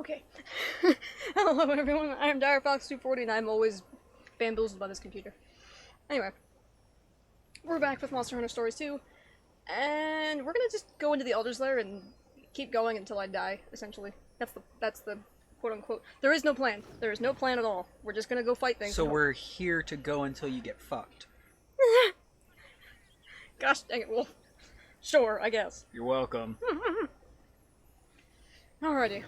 Okay. Hello everyone, I am DireFox240 and I'm always bamboozled by this computer. Anyway, we're back with Monster Hunter Stories 2, and we're gonna just go into the Elder's Lair and keep going until I die, essentially. That's the quote-unquote... There is no plan. There is no plan at all. We're just gonna go fight things. So we're here to go until you get fucked. Gosh dang it, Wolf. Sure, I guess. You're welcome. Alrighty,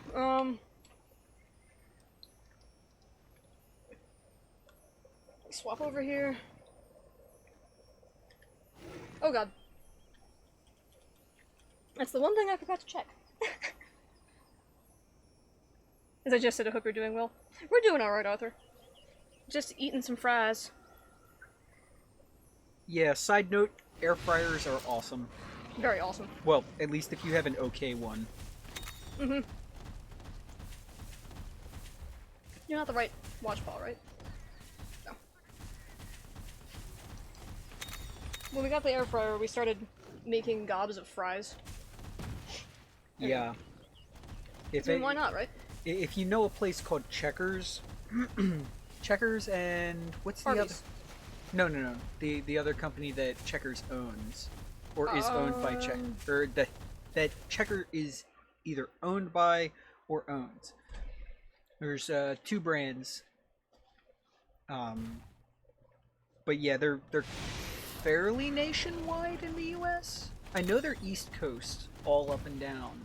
swap over here. Oh god. That's the one thing I forgot to check. As I just said, I hope you're doing well. We're doing alright, Arthur. Just eating some fries. Yeah, side note, air fryers are awesome. Very awesome. Well, at least if you have an okay one. Mm-hmm. You're not the right watch ball, right? No. When we got the air fryer, we started making gobs of fries. Yeah. Why not, right? If you know a place called Checkers, Checkers and what's the Arby's. other? No. The other company that Checkers owns, or is owned by Checkers, or that Checker is either owned by or owns. There's two brands. But yeah, they're fairly nationwide in the U.S. I know they're East Coast, all up and down.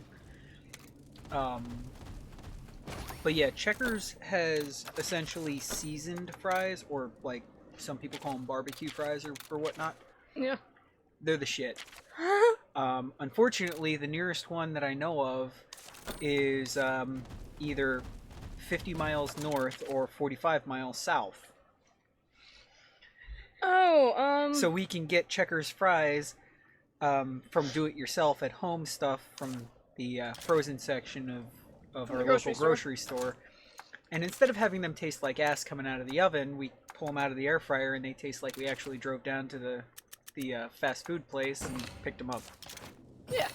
But yeah, Checkers has essentially seasoned fries, or like some people call them barbecue fries or whatnot. Yeah. They're the shit. Unfortunately, the nearest one that I know of is either 50 miles north or 45 miles south. Oh, So we can get Checkers fries from do-it-yourself at home stuff from the frozen section of our local grocery store. And instead of having them taste like ass coming out of the oven, we pull them out of the air fryer and they taste like we actually drove down to the fast food place and picked them up. Yeah.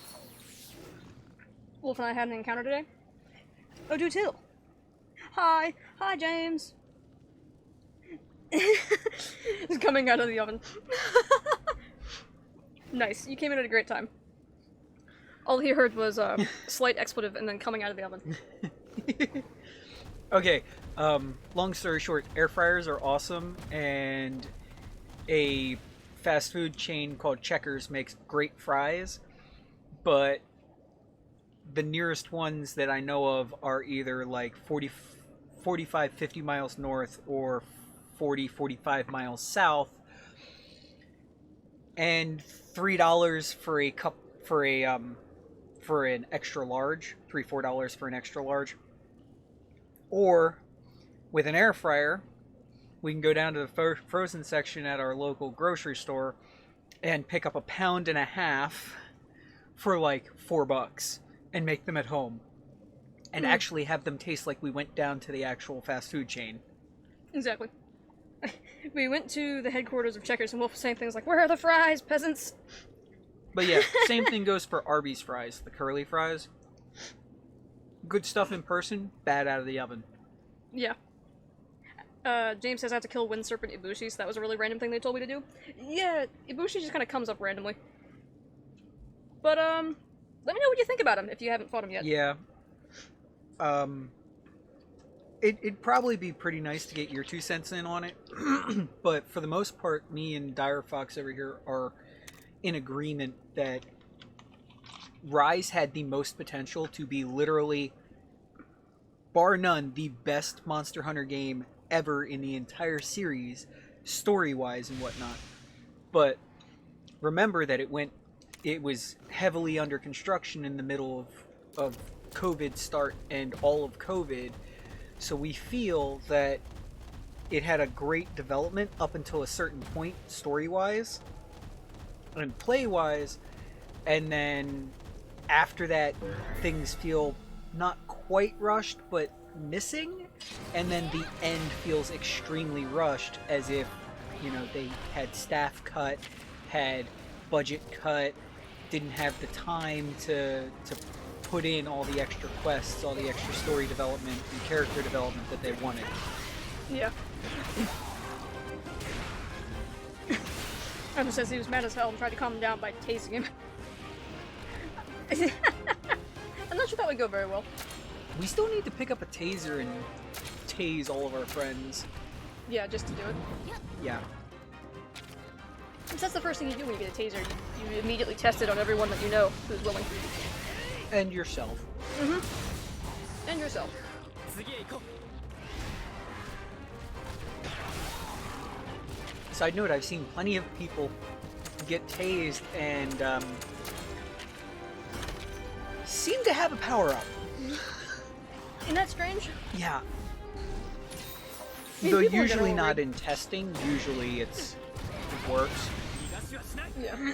Wolf and I had an encounter today. Oh, do too. Hi, James. He's coming out of the oven. Nice. You came in at a great time. All he heard was a slight expletive and then coming out of the oven. Okay. Long story short, air fryers are awesome, and a fast food chain called Checkers makes great fries, but the nearest ones that I know of are either like 45, 50 miles north or 40, 45 miles south, and $3 for a cup for an extra large, $3-4 for an extra large. Or with an air fryer, we can go down to the frozen section at our local grocery store and pick up 1.5 pounds for like $4 and make them at home and actually have them taste like we went down to the actual fast food chain. Exactly. We went to the headquarters of Checkers and Wolf was saying things like, "Where are the fries, peasants?" But yeah, same thing goes for Arby's fries, the curly fries. Good stuff in person, bad out of the oven. Yeah. James says I have to kill Wind Serpent Ibushi, so that was a really random thing they told me to do. Yeah, Ibushi just kind of comes up randomly. But, let me know what you think about him, if you haven't fought him yet. Yeah. It'd probably be pretty nice to get your 2 cents in on it. But for the most part, me and Dire Fox over here are in agreement that Rise had the most potential to be literally, bar none, the best Monster Hunter game ever in the entire series, story-wise and whatnot. But remember that it was heavily under construction in the middle of COVID start and all of COVID, so we feel that it had a great development up until a certain point, story-wise and play-wise, and then after that, things feel not quite rushed, but missing, and then the end feels extremely rushed, as if, you know, they had staff cut, had budget cut, didn't have the time to put in all the extra quests, all the extra story development and character development that they wanted. Yeah. Ever says he was mad as hell and tried to calm him down by tasing him. I'm not sure that would go very well. We still need to pick up a taser and tase all of our friends. Yeah, just to do it. Yeah. Since that's the first thing you do when you get a taser, you immediately test it on everyone that you know who's willing. And yourself. Mm-hmm. And yourself. Side note, I've seen plenty of people get tased and seem to have a power-up. Isn't that strange? Yeah. I mean, Though people in usually general not read- in testing, usually it works. Yeah.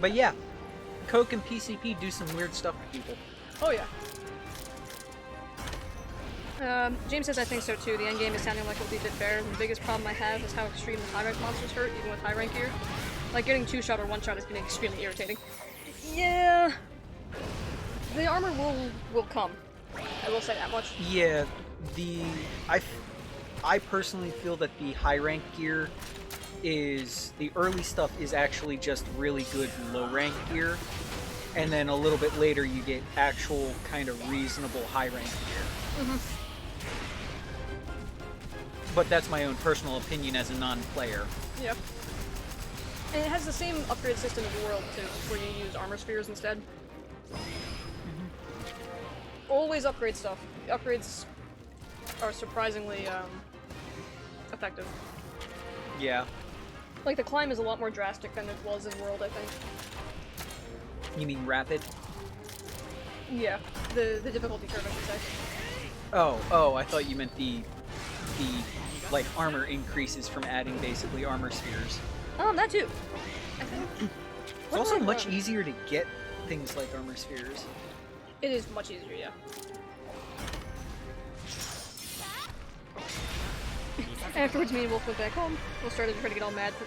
But yeah, Coke and PCP do some weird stuff to people. Oh yeah. James says I think so too. The endgame is sounding like it'll be a bit fair. The biggest problem I have is how extreme the high rank monsters hurt, even with high rank gear. Like getting 2-shot or 1-shot is getting extremely irritating. Yeah. The armor will come. I will say that much. Yeah, I personally feel that the high rank gear is the early stuff is actually just really good low rank gear, and then a little bit later you get actual kind of reasonable high rank gear. Mm-hmm. But that's my own personal opinion as a non-player. Yeah. And it has the same upgrade system as World too, where you use armor spheres instead. Always upgrade stuff. Upgrades are surprisingly effective. Yeah. Like the climb is a lot more drastic than it was in World, I think. You mean rapid? Yeah, the difficulty curve, I should say. Oh, I thought you meant the like armor increases from adding basically armor spheres. That too. I think. It's also much easier to get things like armor spheres. It is much easier, yeah. Afterwards, me and Wolf went back home. Wolf started to try to get all mad for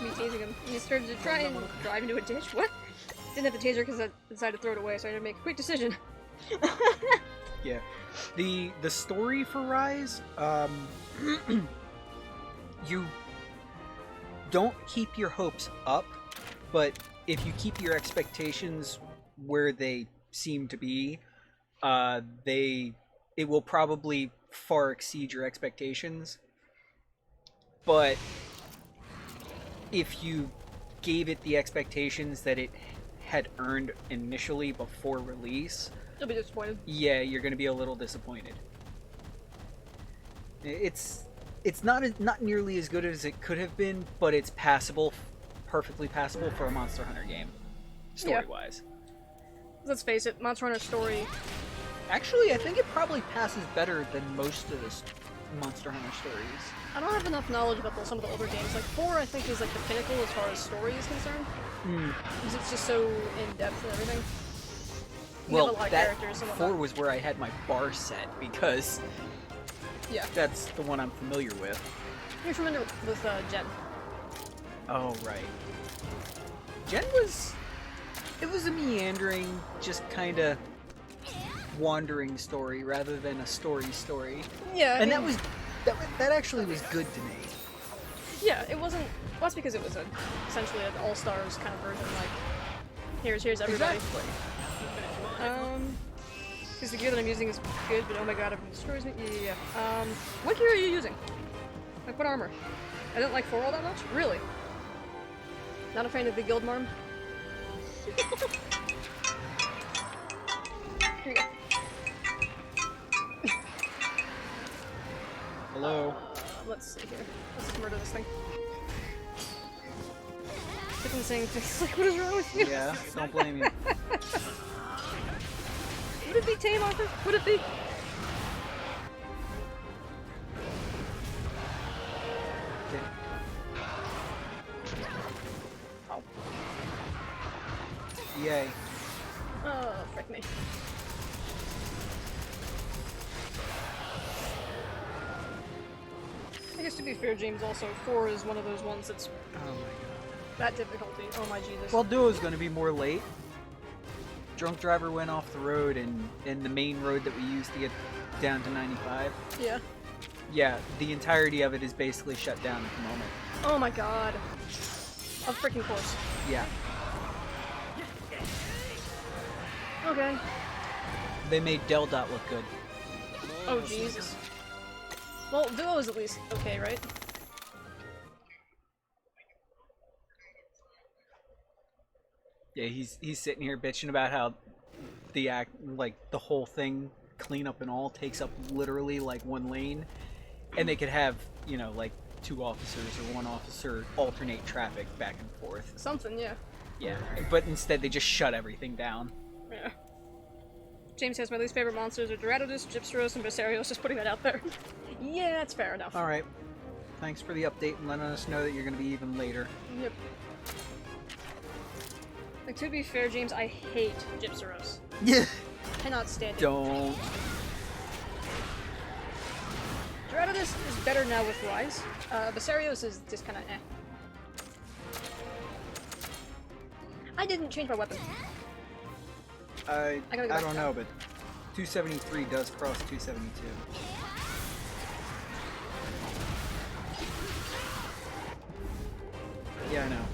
me tasing him. He started to try and drive into a ditch. What? Didn't have the taser because I decided to throw it away, so I had to make a quick decision. Yeah. The story for Rise, you don't keep your hopes up, but if you keep your expectations where they seem to be, it will probably far exceed your expectations. But if you gave it the expectations that it had earned initially before release, You'll be disappointed. yeah, you're going to be a little disappointed. It's not nearly as good as it could have been, but it's passable, perfectly passable for a Monster Hunter game, story-wise. Let's face it, Monster Hunter story. Actually, I think it probably passes better than most of the Monster Hunter stories. I don't have enough knowledge about some of the older games. Like 4, I think, is like the pinnacle as far as story is concerned. Because it's just so in depth and everything. You have a lot of characters and whatnot. 4 was where I had my bar set because Yeah. that's the one I'm familiar with. You're familiar with Jen. Oh, right. Jen was... It was a meandering, just kind of wandering story rather than a story. Yeah. And that actually was good to me. Yeah, it wasn't. Well, that's because it was essentially an all stars kind of version. Like, here's everybody. Exactly. Because the gear that I'm using is good, but oh my god, it destroys me. Yeah. What gear are you using? Like, what armor? I didn't like 4 all that much? Really? Not a fan of the guild marm? Here you go. Hello. Let's see here. Let's just murder this thing. Keep on saying things like, what is wrong with you? Yeah, don't blame you. Would it be tame, Arthur? Would it be? Oh. Yay. Oh, frick me. I guess to be fair, James, also 4 is one of those ones that's Oh my god. that difficulty. Oh my Jesus. Well, Duo's gonna be more late. drunk driver went off the road and the main road that we used to get down to 95. Yeah. Yeah, the entirety of it is basically shut down at the moment. Oh my god. Of freaking course. Yeah. Okay. They made Del Dot look good. Oh Jesus. Well, Duo is at least okay, right? Yeah, he's sitting here bitching about how the whole thing, cleanup and all, takes up literally like one lane, and they could have, you know, like 2 officers or 1 officer alternate traffic back and forth. Something, yeah. Yeah, but instead they just shut everything down. Yeah. James says my least favorite monsters are Doradus, Gypseros, and Viserios, just putting that out there. Yeah, that's fair enough. Alright. Thanks for the update and letting us know that you're going to be even later. Yep. Like, to be fair, James, I hate Gypseros. Yeah. Cannot stand it. Don't. Doradus is better now with Rise. Viserios is just kinda eh. I didn't change my weapon. I gotta go back don't down. know, but 273 does cross 272. Yeah, I know.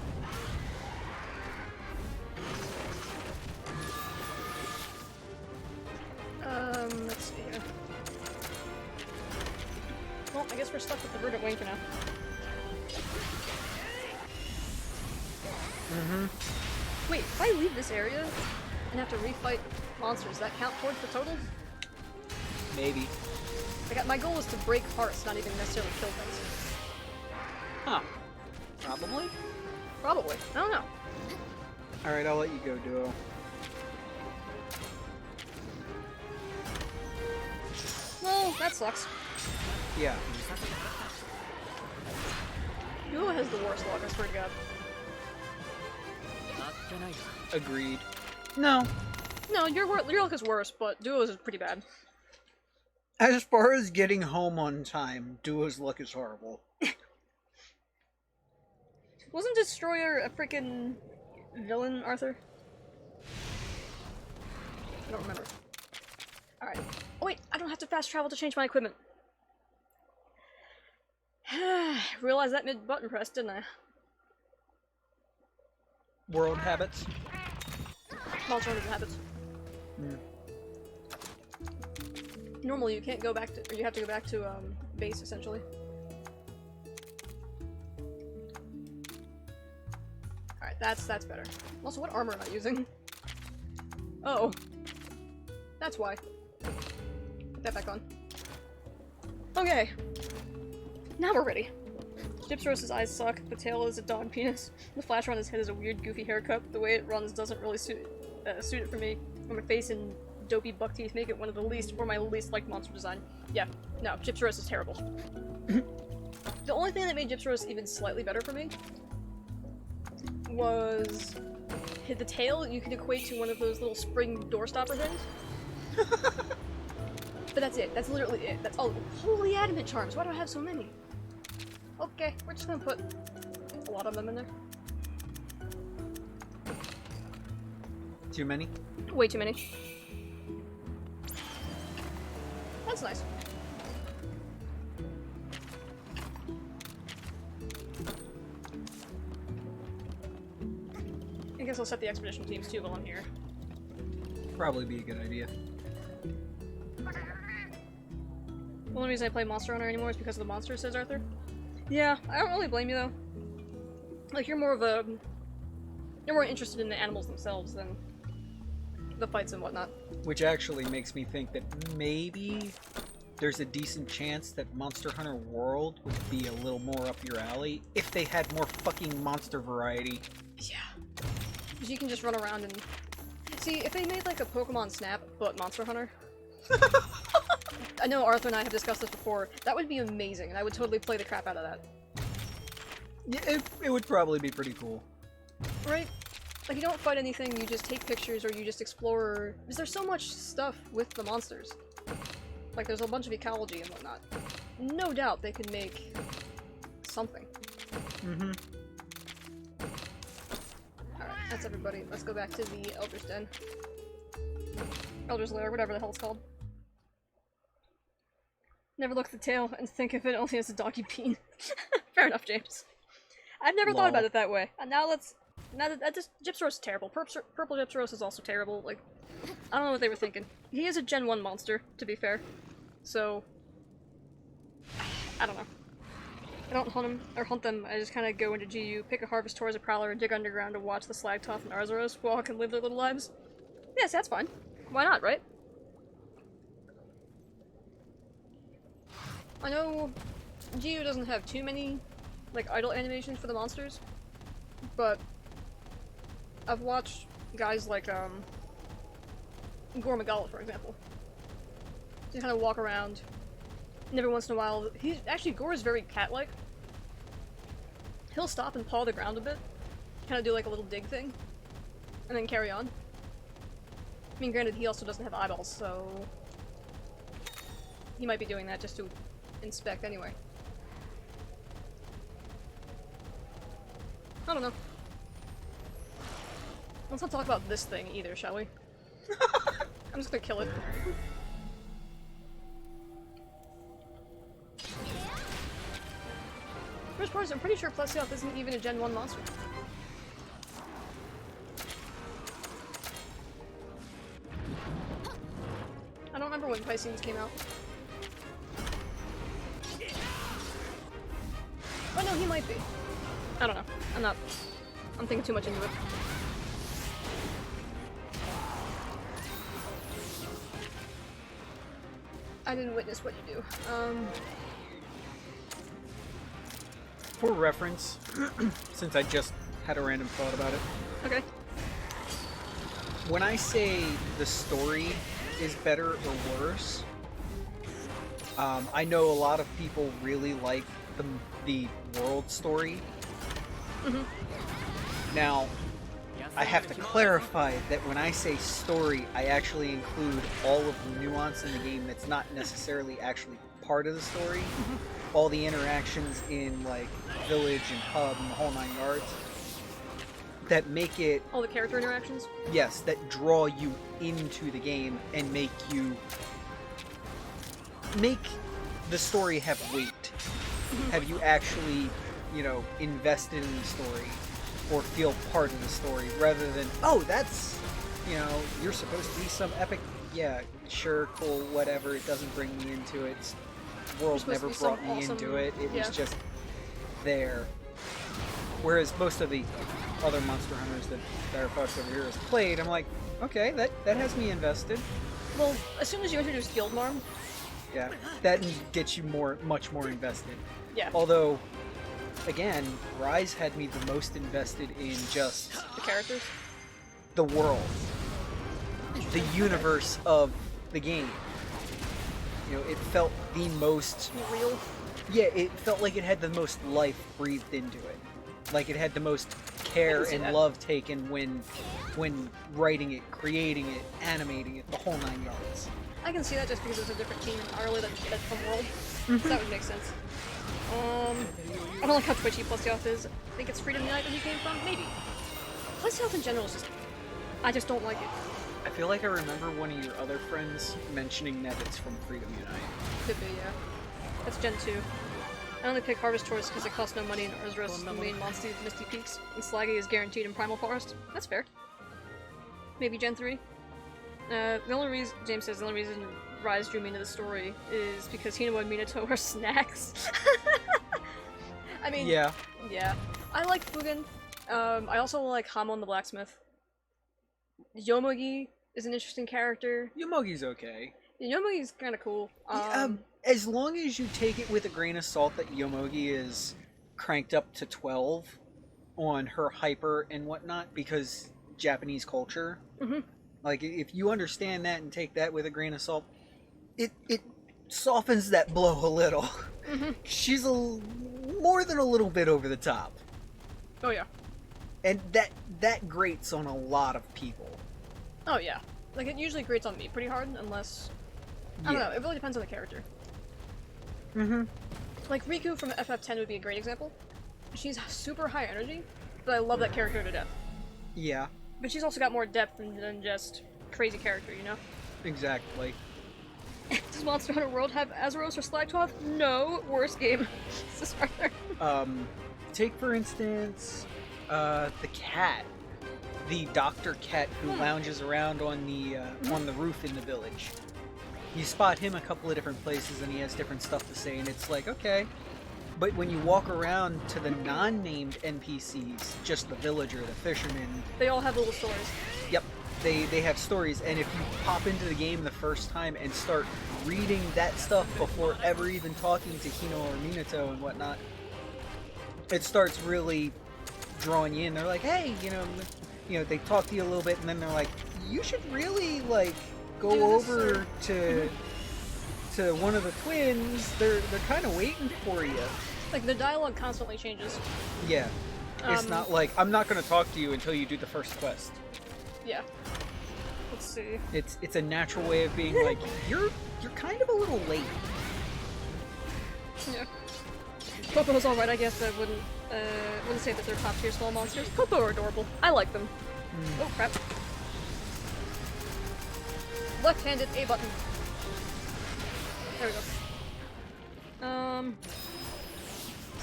Let's see here. Well, I guess we're stuck with the Verdant Wing for now. Mm-hmm. Wait, if I leave this area and have to refight monsters, does that count towards the total? Maybe. Like, my goal is to break hearts, not even necessarily kill things. Huh. Probably? Probably. I don't know. Alright, I'll let you go, Duo. Well, that sucks. Yeah. Duo has the worst luck, I swear to God. Agreed. No. No, your luck is worse, but Duo's is pretty bad. As far as getting home on time, Duo's luck is horrible. Wasn't Destroyer a freaking villain, Arthur? I don't remember. Alright. Oh wait, I don't have to fast travel to change my equipment. Realized that mid-button press, didn't I? World habits? Alternative habits. Normally you can't go back to, or you have to go back to, base, essentially. Alright, that's better. Also, what armor am I using? Oh. That's why. Put that back on. Okay. Now we're ready. Gypseros' eyes suck, the tail is a dog penis, the flash on his head is a weird goofy haircut, the way it runs doesn't really suit it for me, and my face and dopey buck teeth make it one of the least, or my least liked monster design. Yeah, no, Gypseros is terrible. The only thing that made Gypseros even slightly better for me was the tail. You can equate to one of those little spring door stopper things. But that's it. That's literally it. That's all. Holy adamant charms. Why do I have so many? Okay, we're just gonna put a lot of them in there. Too many? Way too many. That's nice. I guess I'll set the expedition teams too while I'm here. Probably be a good idea. The only reason I play Monster Hunter anymore is because of the monsters, says Arthur. Yeah, I don't really blame you though. Like, you're more interested in the animals themselves than the fights and whatnot. Which actually makes me think that maybe there's a decent chance that Monster Hunter World would be a little more up your alley if they had more fucking monster variety. Yeah. Because you can just run around and... See, if they made like a Pokemon Snap, but Monster Hunter... I know Arthur and I have discussed this before. That would be amazing, and I would totally play the crap out of that. Yeah, it would probably be pretty cool. Right? Like, you don't fight anything, you just take pictures, or you just explore... Because there's so much stuff with the monsters. Like, there's a bunch of ecology and whatnot. No doubt they could make... something. Mm-hmm. Alright, that's everybody. Let's go back to the Elder's Den. Elder's Lair, whatever the hell it's called. Never look at the tail and think of it only as a doggy bean. Fair enough, James. I've never thought about it that way. And now that just Gypsaros is terrible. Purple Gypsaros is also terrible. Like, I don't know what they were thinking. He is a Gen 1 monster, to be fair. So, I don't know. I don't hunt him, or hunt them, I just kind of go into GU, pick a Harvestor as a Prowler, and dig underground to watch the Slagtoth and Arzuros walk and live their little lives. Yes, that's fine. Why not, right? I know GU doesn't have too many, like, idle animations for the monsters, but I've watched guys like, Gore Magala, for example. Just kind of walk around, and every once in a while, Gore is very cat-like. He'll stop and paw the ground a bit, kind of do like a little dig thing, and then carry on. I mean, granted, he also doesn't have eyeballs, so he might be doing that just to inspect anyway. I don't know. Let's not talk about this thing either, shall we? I'm just gonna kill it. First part is, I'm pretty sure Plesioth isn't even a Gen 1 monster. I don't remember when Piscenes came out. Oh no, he might be. I don't know. I'm thinking too much into it. I didn't witness what you do. For reference, since I just had a random thought about it. Okay. When I say the story is better or worse, I know a lot of people really like the world story. Now, I have to clarify that when I say story, I actually include all of the nuance in the game that's not necessarily actually part of the story. All the interactions in, like, village and hub and the whole 9 yards that make it... All the character interactions? Yes, that draw you into the game and make the story have weight. Have you actually, you know, invested in the story or feel part of the story rather than, oh, that's, you know, you're supposed to be some epic, yeah, sure, cool, whatever, it doesn't bring me into it. World never brought me into it. It was just there. Whereas most of the other Monster Hunters that Direfox over here has played, I'm like, okay, that has me invested. Well, as soon as you introduce Guildmarm, yeah, that gets you much more invested. Yeah. Although, again, Rise had me the most invested in just the characters, the world, the universe of the game. You know, it felt the most real. Yeah, it felt like it had the most life breathed into it. Like it had the most care and love taken when writing it, creating it, animating it, the whole 9 yards. I can see that just because it's a different team entirely that's from World. So that would make sense. I don't like how twitchy Plesioth is. I think it's Freedom Unite that he came from? Maybe. Plesioth in general is just... I just don't like it. I feel like I remember one of your other friends mentioning that it's from Freedom Unite. Could be, yeah. That's Gen 2. I only pick Harvestors because it costs no money and Arzuros is the main monster of Misty Peaks, and Slaggy is guaranteed in Primal Forest. That's fair. Maybe Gen 3. The only reason, James says, the only reason Rise drew me into the story is because Hinamo and Minato are snacks. I mean, yeah. I like Fugen. I also like Hamon the Blacksmith. Yomogi is an interesting character. Yomogi's okay. Yomogi's kind of cool. As long as you take it with a grain of salt that Yomogi is cranked up to 12 on her hyper and whatnot, because Japanese culture. Like, if you understand that and take that with a grain of salt, it softens that blow a little. She's more than a little bit over the top. Oh yeah. And that grates on a lot of people. Oh yeah. Like, it usually grates on me pretty hard, unless... I don't know, it really depends on the character. Like, Riku from FF10 would be a great example. She's super high energy, but I love that character to death. Yeah. But she's also got more depth than just crazy character, you know? Exactly. Does Monster Hunter World have Azeroth or Slagtoth? No. Worst game. This is Arthur. Take for instance, the cat, the Dr. Cat who lounges around on the roof in the village. You spot him a couple of different places and he has different stuff to say, and it's like, okay. But when you walk around to the non-named NPCs, just the villager, the fisherman... They all have little stories. Yep, they have stories, and if you pop into the game the first time and start reading that stuff before ever even talking to Hino or Minato and whatnot, it starts really drawing you in. They're like, hey, you know, they talk to you a little bit, and then they're like, you should really, like, go over to one of the twins. They're kind of waiting for you. Like, the dialogue constantly changes. Yeah. It's not like, I'm not going to talk to you until you do the first quest. Yeah. Let's see. It's a natural way of being like, you're kind of a little late. Yeah. Popo's alright, I guess. I wouldn't say that they're top tier small monsters. Popo are adorable. I like them. Oh, crap. Left-handed A button. There we go.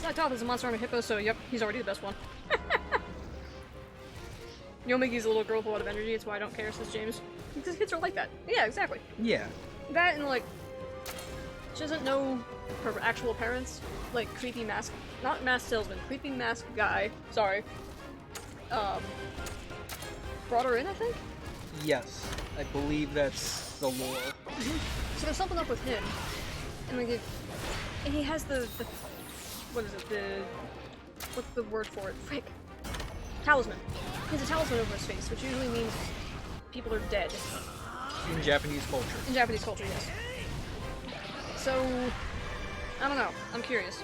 Slagtoth is a monster hunter hippo, so yep, he's already the best one. Yomigi's a little girl with a lot of energy, it's why I don't care, says James. Because kids are like that. Yeah, exactly. Yeah. That and like, she doesn't know her actual parents. Like, creepy mask, not mask salesman, creepy mask guy, sorry. Brought her in, I think? Yes. I believe that's the lore. So there's something up with him. And like, and he has the what is it, what's the word for it? Frick. Talisman. He has a talisman over his face, which usually means people are dead. In Japanese culture. In Japanese culture, yes. So, I don't know. I'm curious.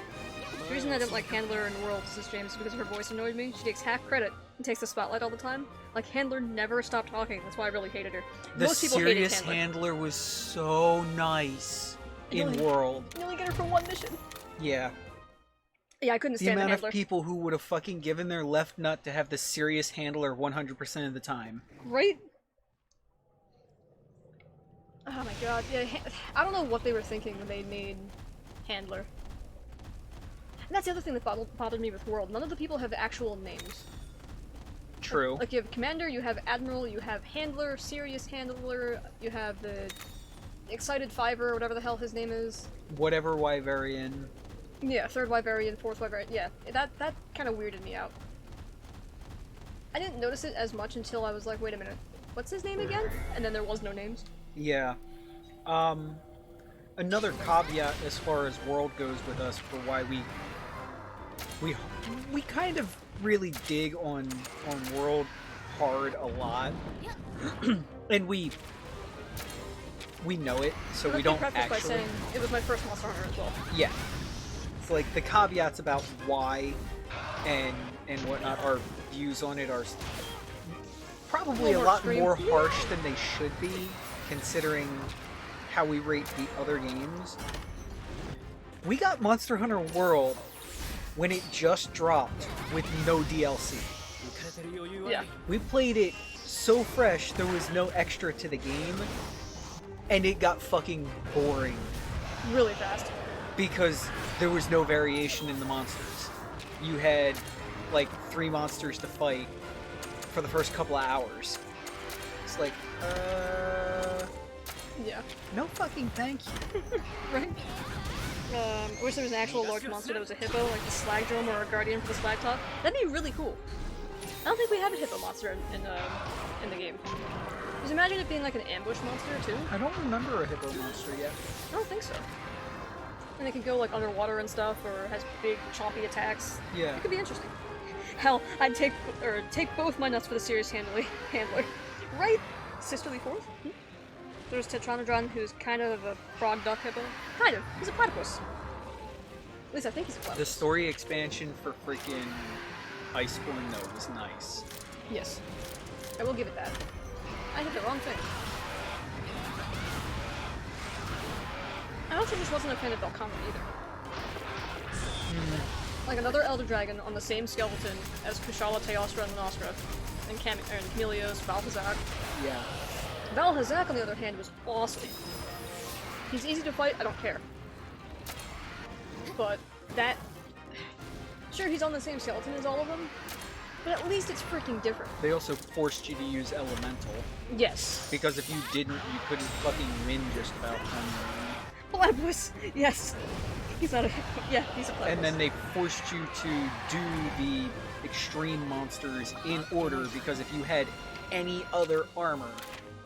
The reason I didn't like Handler in World, says James, is because her voice annoyed me. She takes half credit and takes the spotlight all the time. Like, Handler never stopped talking. That's why I really hated her. The Most people hated serious Handler. handler was so nice in World. You only get her for one mission. Yeah. Yeah, I couldn't The stand the amount Handler. of people who would have fucking given their left nut to have the serious handler 100% of the time. Right? Oh my god, yeah, I don't know what they were thinking when they made Handler. And that's the other thing that bothered me with World. None of the people have actual names. True. Like, you have Commander, you have Admiral, you have Handler, Serious Handler, you have the Excited Fiver, whatever the hell his name is. Whatever Wyverian. Yeah, third Wyverian, fourth Wyverian, yeah. That kind of weirded me out. I didn't notice it as much until I was like, wait a minute, what's his name again? And then there was no names. Yeah. Another caveat as far as World goes with us for why we kind of really dig on World hard a lot. And we know it, so we don't preface by actually... saying it was my first Monster Hunter as well. Yeah. It's like the caveats about why and whatnot, our views on it are probably a lot more harsh than they should be, considering how we rate the other games. We got Monster Hunter World when it just dropped with no DLC. Yeah. We played it so fresh, there was no extra to the game, and it got fucking boring. Really fast. Because there was no variation in the monsters. You had, like, 3 monsters to fight for the first couple of hours. It's like, Yeah. no fucking thank you. Right? I wish there was an actual large monster that was a hippo, like the Slag Drum or a Guardian for the Slag Top. That'd be really cool. I don't think we have a hippo monster in the game. Just imagine it being like an ambush monster, too. I don't remember a hippo monster yet. I don't think so. And it can go like underwater and stuff, or has big chompy attacks. Yeah. It could be interesting. Hell, I'd take both my nuts for the serious handler. Right? Sisterly fourth? There's Tetranodon, who's kind of a frog duck hippo. Kind of. He's a platypus. At least I think he's a The platypus. story expansion for freaking Iceborne, though, was nice. Yes. I will give it that. I hit the wrong thing. I also just wasn't a fan of Belkana either. Like another Elder Dragon on the same skeleton as Kushala, Teostra, and Nostra, and Camelios, Balthazar. Yeah. Val Hazak, on the other hand, was awesome. He's easy to fight, I don't care. But that... Sure, he's on the same skeleton as all of them, but at least it's freaking different. They also forced you to use elemental. Yes. Because if you didn't, you couldn't fucking win just about anywhere. Platypus! Yes! He's not a... Yeah, he's a platypus. And then they forced you to do the extreme monsters in order, because if you had any other armor,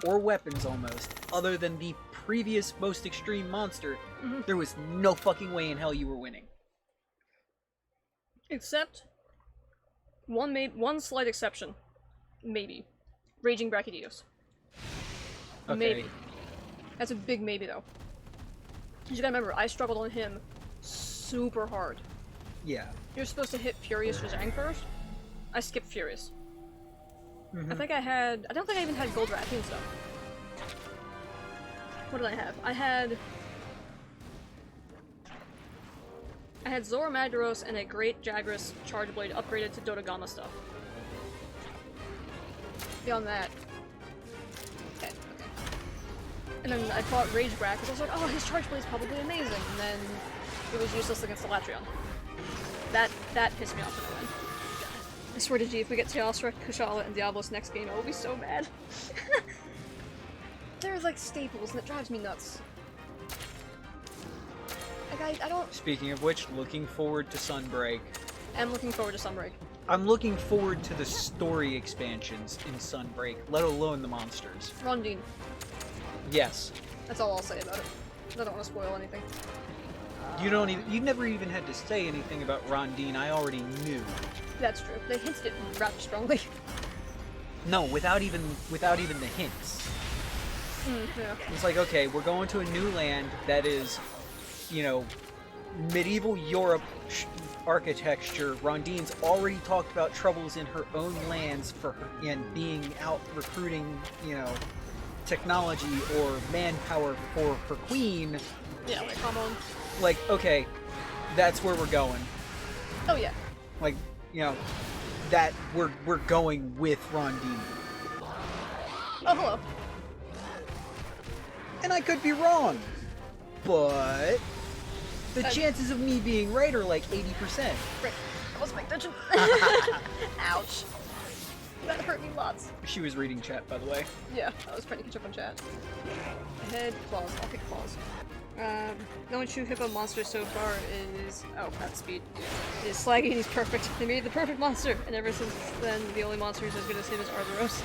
or weapons almost, other than the previous most extreme monster, there was no fucking way in hell you were winning. Except... One slight exception. Maybe. Raging Brachydios. Okay. Maybe. That's a big maybe, though. You gotta remember, I struggled on him super hard. Yeah. You're supposed to hit Furious Zhang first. I skipped Furious. I don't think I even had Gold Rathian stuff. What did I have? I had Zora Magdaros and a Great Jagras Charge Blade upgraded to Dodogama stuff. Beyond that... Okay. And then I fought Rage Brak because I was like, oh, his Charge Blade's probably amazing, and then it was useless against the Latreon. That pissed me off in the end. I swear to G, if we get Teostra, Kushala, and Diablos next game, I will be so mad. They're like staples, and it drives me nuts. Like, I don't... Speaking of which, looking forward to Sunbreak. I'm looking forward to Sunbreak. I'm looking forward to the story expansions in Sunbreak, let alone the monsters. Rondine. Yes. That's all I'll say about it. I don't want to spoil anything. You never even had to say anything about Rondine, I already knew. That's true. They hinted it rather strongly. No, without even the hints. Yeah. It's like, okay, we're going to a new land that is, you know, medieval Europe architecture. Rondine's already talked about troubles in her own lands for her, and being out recruiting, you know, technology or manpower for her queen. Yeah, like, come on. Like, okay, that's where we're going. Oh, yeah. Like, you know, that we're going with Rondine. Oh, hello. And I could be wrong, but the chances of me being right are like 80%. Frick. That wasn't my intention. Ouch. That hurt me lots. She was reading chat, by the way. Yeah, I was trying to catch up on chat. Head, claws. I'll pick claws. The only true hippo monster so far is... Oh, that's speed. Is Slaggy and he's perfect. They made the perfect monster, and ever since then, the only monster who's as good as him is Arzuros.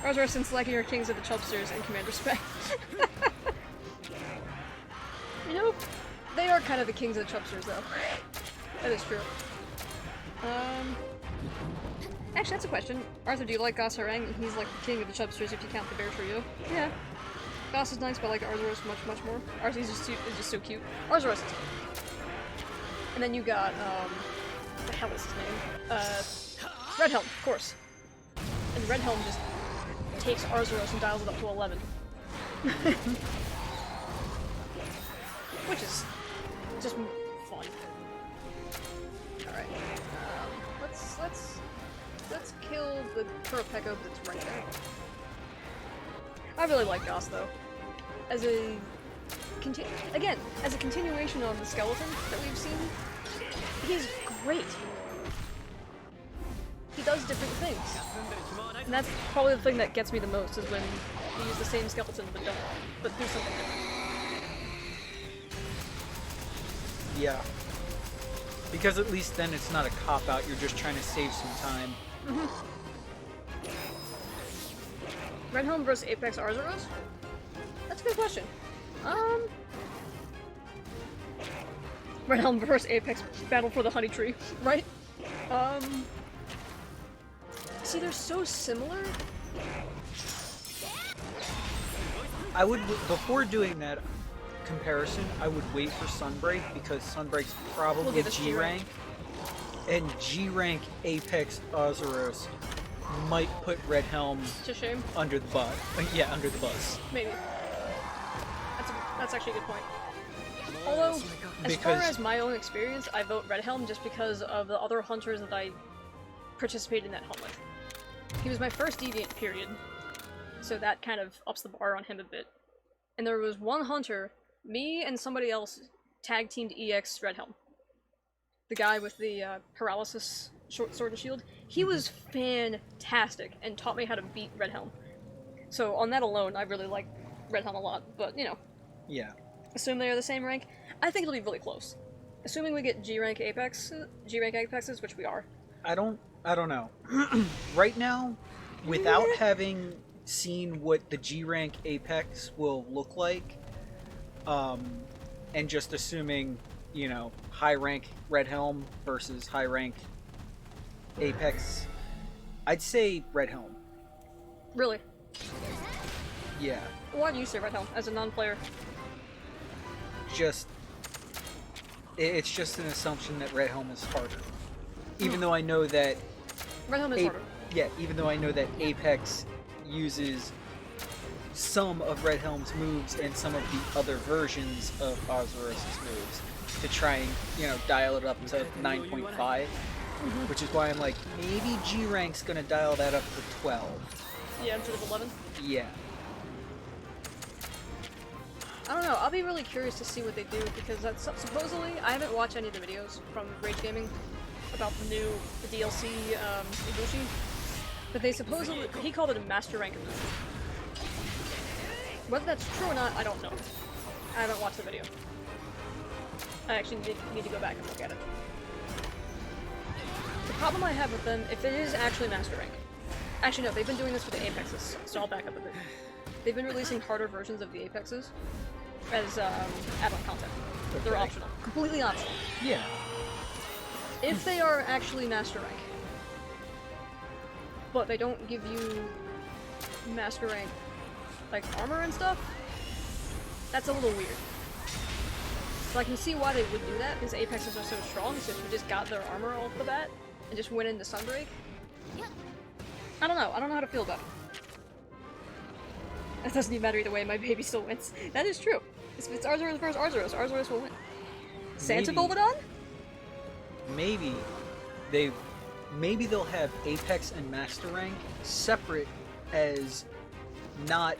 Arzuros and Slaggy are kings of the Chubsters and command respect. You know, they are kind of the kings of the Chubsters, though. That is true. Actually, that's a question. Arthur, do you like Goss Harang? He's like the king of the Chubsters if you count the bear trio. Yeah. Goss is nice, but I like Arzuros much more. Arzuros is just so cute. Arzuros is cute. And then you got, what the hell is his name? Redhelm, of course. And Redhelm just takes Arzuros and dials it up to 11. Which is just fun. Alright. Let's kill the Kurapeko that's right there. I really like Goss though. As a continuation on the skeleton that we've seen, he's great. He does different things. And that's probably the thing that gets me the most, is when you use the same skeleton but do something different. Yeah. Because at least then it's not a cop-out, you're just trying to save some time. Redhelm versus Apex Arzuros? That's a good question. Redhelm versus Apex Battle for the Honey Tree, right? See, they're so similar. I would, before doing that comparison, I would wait for Sunbreak, because Sunbreak's probably G rank, and G rank Apex Arzuros might put Redhelm to shame. Under the bus. Yeah, under the bus. Maybe. That's actually a good point. Although, as far as my own experience, I vote Redhelm just because of the other hunters that I participated in that hunt with. He was my first deviant, period. so that kind of ups the bar on him a bit. And there was one hunter, me and somebody else tag teamed EX Redhelm. The guy with the paralysis short sword and shield. He was fantastic and taught me how to beat Redhelm. So on that alone, I really like Redhelm a lot. But, you know. Yeah. Assume they are the same rank. I think it'll be really close. Assuming we get G rank Apexes, which we are. I don't know. Right now, without having seen what the G rank Apex will look like, and just assuming, you know, high rank Red Helm versus high rank Apex, I'd say Red Helm. Really? Yeah. Why do you say Red Helm as a non-player? It's just an assumption that Red Helm is harder. Even though I know that Red Helm is harder. Yeah, even though I know that Apex uses some of Red Helm's moves and some of the other versions of Arzuros' moves to try and, you know, dial it up to 9.5, which is why I'm like, maybe G rank's gonna dial that up to 12. Yeah, instead of 11. Yeah. I don't know, I'll be really curious to see what they do, because that's supposedly, I haven't watched any of the videos from Rage Gaming about the DLC, Ibushi, but they supposedly, he called it a master rank Ibushi. Whether that's true or not, I don't know. I haven't watched the video. I actually need to go back and look at it. The problem I have with them, if it is actually master rank, actually no, they've been doing this with the Apexes, so I'll back up a bit. They've been releasing harder versions of the Apexes as add-on content. Okay. They're optional. Completely optional. Yeah. If they are actually master rank, but they don't give you master rank, like, armor and stuff, that's a little weird. So I can see why they would do that, because Apexes are so strong, so if you just got their armor off the bat, and just went into Sunbreak, I don't know how to feel about it. It doesn't even matter either way, my baby still wins. That is true. If it's Arzuros versus Arzuros, Arzuros will win. Santa Golbadon? Maybe they'll have Apex and Master Rank separate as not,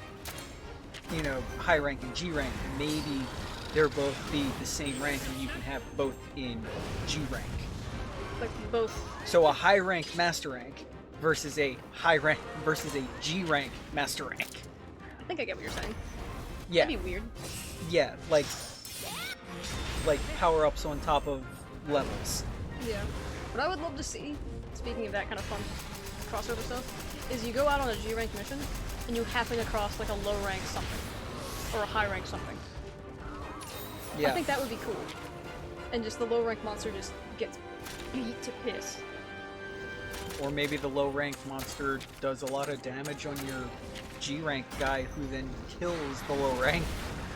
you know, high rank and G rank. Maybe they'll both be the same rank and you can have both in G rank. Like both. So a high rank Master Rank versus a high rank versus a G rank Master Rank. I think I get what you're saying. Yeah. That'd be weird. Yeah, like power-ups on top of levels. Yeah. What I would love to see, speaking of that kind of fun crossover stuff, is you go out on a G rank mission and you happen across like a low rank something. Or a high rank something. Yeah. I think that would be cool. And just the low rank monster just gets beat to piss. Or maybe the low rank monster does a lot of damage on your G rank guy who then kills the low rank.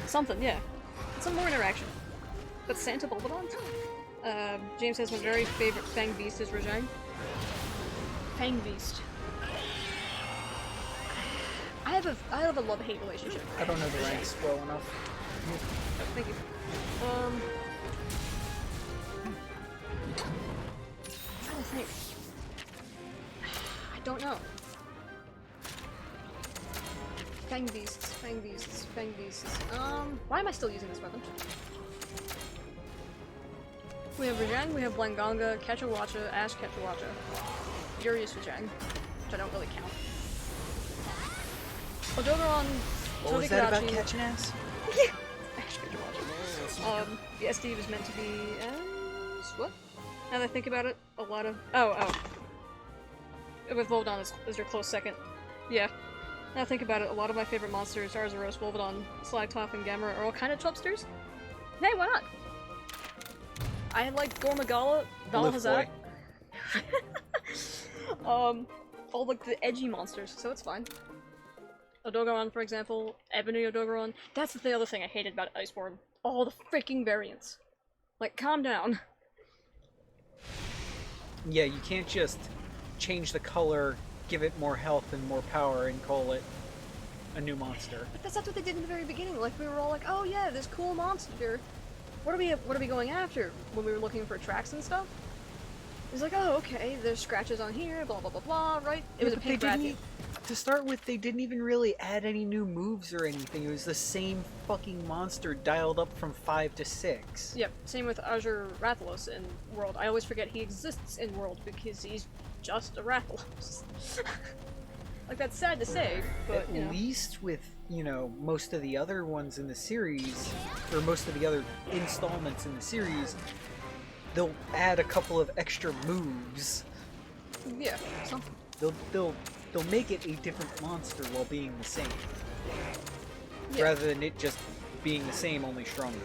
Something, yeah. Some more interaction. But Santa Bulbadon? James says my very favorite Fang Beast is Rajang. Fang Beast. I have a love-hate relationship. I don't know the ranks well enough. Oh, thank you. I'm trying to think. I don't know. Fang Beasts, Fang Beasts, Fang Beasts. Why am I still using this weapon? We have Rajang, we have Blanganga, Kechawacha, Ash Kechawacha, Furious Rajang, which I don't really count. Odogaron, What was that about Todekadachi. catching ass? Yeah! Ash Kechawacha. The SD was meant to be as... what? Now that I think about it, a lot of... Oh. With Volvodon is your close second. Yeah. Now think about it, a lot of my favorite monsters, Arzuros, Volvodon, Slytop, and Gamera, are all kind of chubsters. Hey, why not? I like Gormagala, Valhazak. All like the edgy monsters, so it's fine. Odogaron, for example, Ebony Odogaron. That's the other thing I hated about Iceborne. All the freaking variants. Like, calm down. Yeah, you can't just change the color, give it more health and more power, and call it a new monster. But that's what they did in the very beginning. Like, we were all like, oh yeah, this cool monster. What are we going after? When we were looking for tracks and stuff? It was like, oh, okay, there's scratches on here, blah blah blah blah, right? It was a pink rat. to start with, they didn't even really add any new moves or anything. It was the same fucking monster dialed up from 5 to 6. Yep, same with Azure Rathalos in World. I always forget he exists in World because he's just a Rathalos. Like, that's sad to say, but, At least with, most of the other ones in the series, or most of the other installments in the series, they'll add a couple of extra moves. Yeah, something. They'll make it a different monster while being the same. Yeah. Rather than it just being the same, only stronger.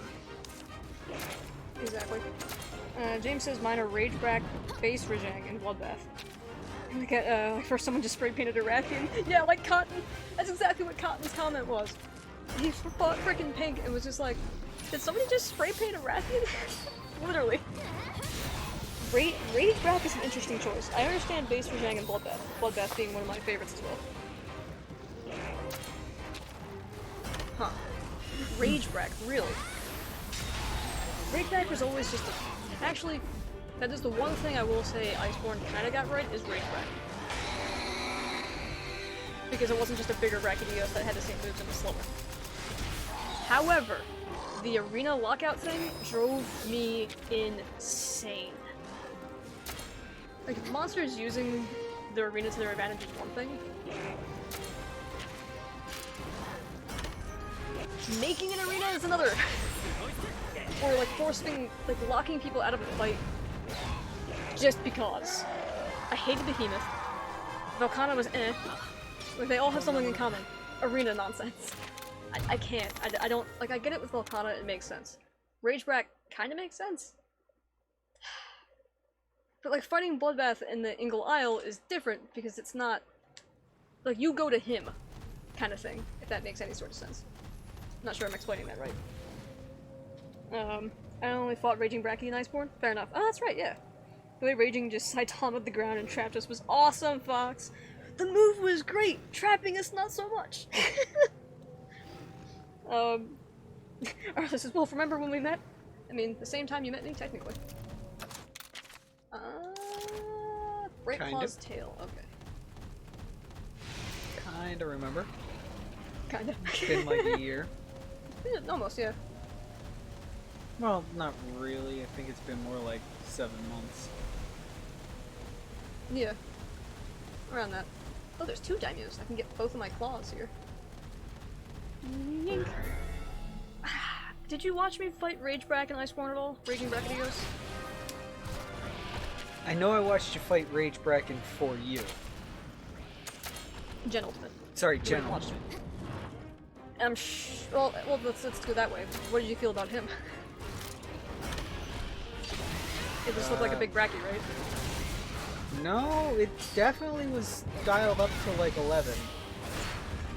Exactly. James says mine are Rageback, Base Rajang, and Bloodbath. And we get, first someone just spray painted a Rathian. Yeah, like Cotton. That's exactly what Cotton's comment was. He fought frickin' pink and was just like, did somebody just spray paint a Rathian? Literally. Rageback is an interesting choice. I understand Base Rajang and Bloodbath. Bloodbath being one of my favorites as well. Huh. Rageback, really? Rageback was always just a... Actually, that is the one thing I will say Iceborne kinda got right, is Rageback. Because it wasn't just a bigger Brachydios that had the same moves and was slower. However, the arena lockout thing drove me insane. Like, monsters using the arena to their advantage is one thing. Making an arena is another. Or like locking people out of a fight just because. I hated Behemoth. Velkhana was eh. Like, they all have something in common. Arena nonsense. I can't. I don't, like, I get it with Velkhana, it makes sense. Rageback kinda makes sense. But like, fighting Bloodbath in the Ingle Isle is different because it's not, like, you go to him kind of thing, if that makes any sort of sense. Not sure I'm explaining that right. I only fought Raging Bracky and Iceborne? Fair enough. Oh, that's right, yeah. The way Raging just Saitama the ground and trapped us was awesome, Fox! The move was great! Trapping us, not so much! Arthur says, well, remember when we met? I mean, the same time you met me, technically. Breakclaw's tail, okay. Kinda remember. Kinda. It's been like a year. Yeah, almost, yeah. Well, not really. I think it's been more like 7 months. Yeah. Around that. Oh, there's 2 daimyos. I can get both of my claws here. Yink. Did you watch me fight Rageback and Iceborne at all? Raging Brachydios? I know I watched you fight Rage Bracken for you. Gentleman. Sorry, You General. watched it. Well, let's go that way. What did you feel about him? It just looked like a big Bracky, right? No, it definitely was dialed up to like 11.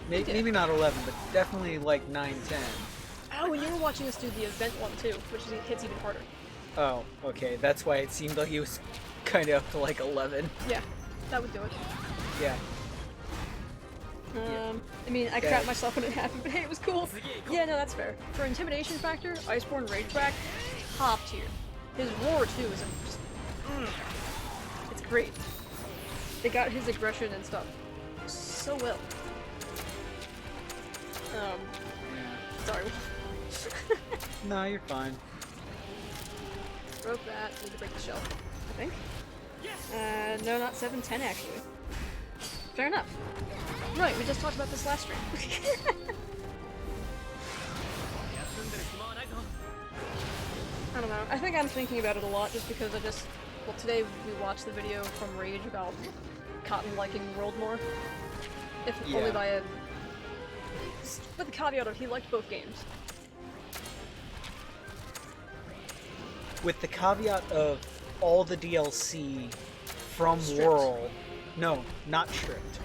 Maybe not 11, but definitely like 9, 10. Oh, and you were watching us do the event one too, which hits even harder. Oh, okay. That's why it seemed like he was kind of up to like 11. Yeah, that would do it. Yeah. I mean, I crapped myself when it happened, but hey, it was cool. Yeah, no, that's fair. For intimidation factor, Iceborne Rageback, top tier. His roar too is just, it's great. They got his aggression and stuff so well. Sorry. No, you're fine. Broke that. Need to break the shell, I think. No, not 710 actually. Fair enough. Right, we just talked about this last stream. I don't know. I think I'm thinking about it a lot just because well, today we watched the video from Rage about Cotton liking World more. If only by a... with the caveat of he liked both games. With the caveat of all the DLC from Stripped. World. No, not stripped.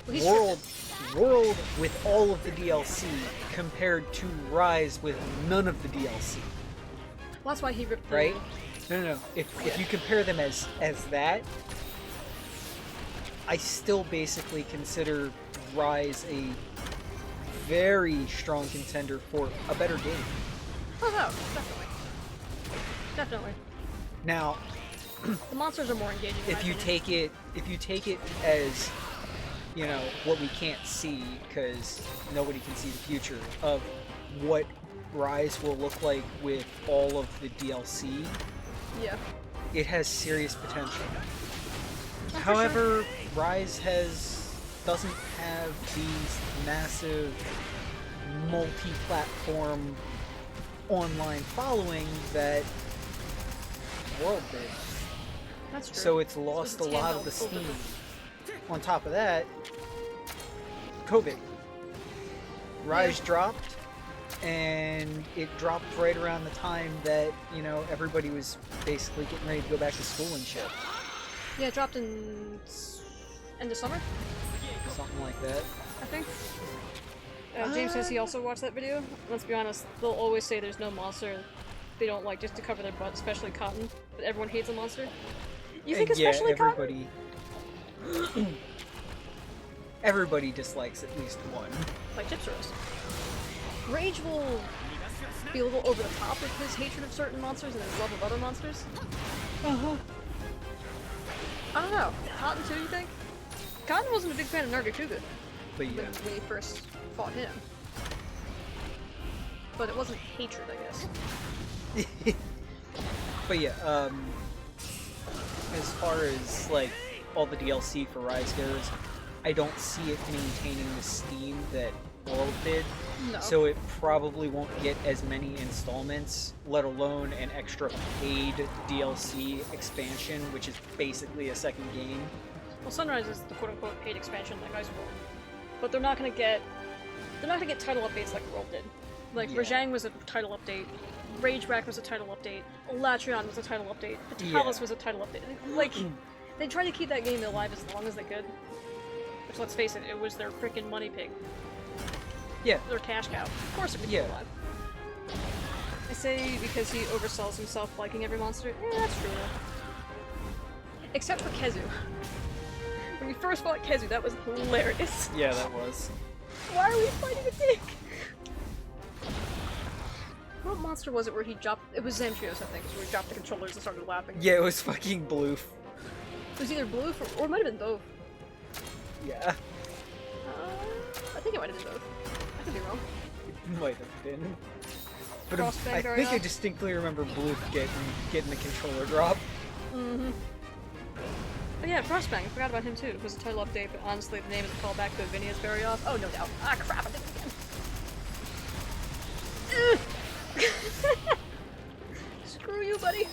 Well, he World with all of the DLC compared to Rise with none of the DLC. Well, that's why he ripped the... Right? No. If you compare them as that, I still basically consider Rise a very strong contender for a better game. Oh no, definitely. Definitely. Now, The monsters are more engaging. if you take it as you know, what we can't see, because nobody can see the future, of what Rise will look like with all of the DLC, Yeah. it has serious potential. Oh, for However, Rise doesn't have these massive multi-platform online following that World did. That's true. So it's lost a lot of the steam. On top of that, COVID. Rise dropped, and it dropped right around the time that, you know, everybody was basically getting ready to go back to school and shit. Yeah, it dropped in end of summer, Something like that. I think. James says he also watched that video. Let's be honest, they'll always say there's no monster they don't like just to cover their butt, especially Cotton. But everyone hates a monster. You think especially everybody, Cotton? everybody dislikes at least one. Like Chips Roast. Rage will be a little over the top with his hatred of certain monsters and his love of other monsters. Uh-huh. I don't know. Cotton too, you think? Cotton wasn't a big fan of Nargacuga But yeah. when he first fought him. But it wasn't hatred, I guess. But yeah, as far as like all the DLC for Rise goes, I don't see it maintaining the steam that World did. No. So it probably won't get as many installments, let alone an extra paid DLC expansion, which is basically a second game. Well, Sunrise is the quote-unquote paid expansion like Ice World, but they're not gonna get title updates like World did. Like Yeah. Rajang was a title update, Rage Rack was a title update, Latrion was a title update, Vitalis was a title update. Like they tried to keep that game alive as long as they could. Which, let's face it, it was their freaking money pig. Yeah. Their cash cow. Of course it would Yeah. keep alive. I say because he oversells himself liking every monster. That's true. Except for Kezu. When we first fought Kezu, that was hilarious. Yeah, that was. Why are we fighting a pig? What monster was it where he dropped? It was Zamtrios, I think, where he dropped the controllers and started laughing. Yeah, it was fucking Bloof. It was either Blue or it might have been both. Yeah. I think it might have been both. I could be wrong. It might have been. But Frostbang I very think I off. distinctly remember Bloof getting the controller drop. Mm-hmm. Oh yeah, Frostbang, I forgot about him too. It was a title update, but honestly the name is a callback to Vinia's Very Off. Oh, no doubt. Ah, crap, I did it again. Screw you, buddy.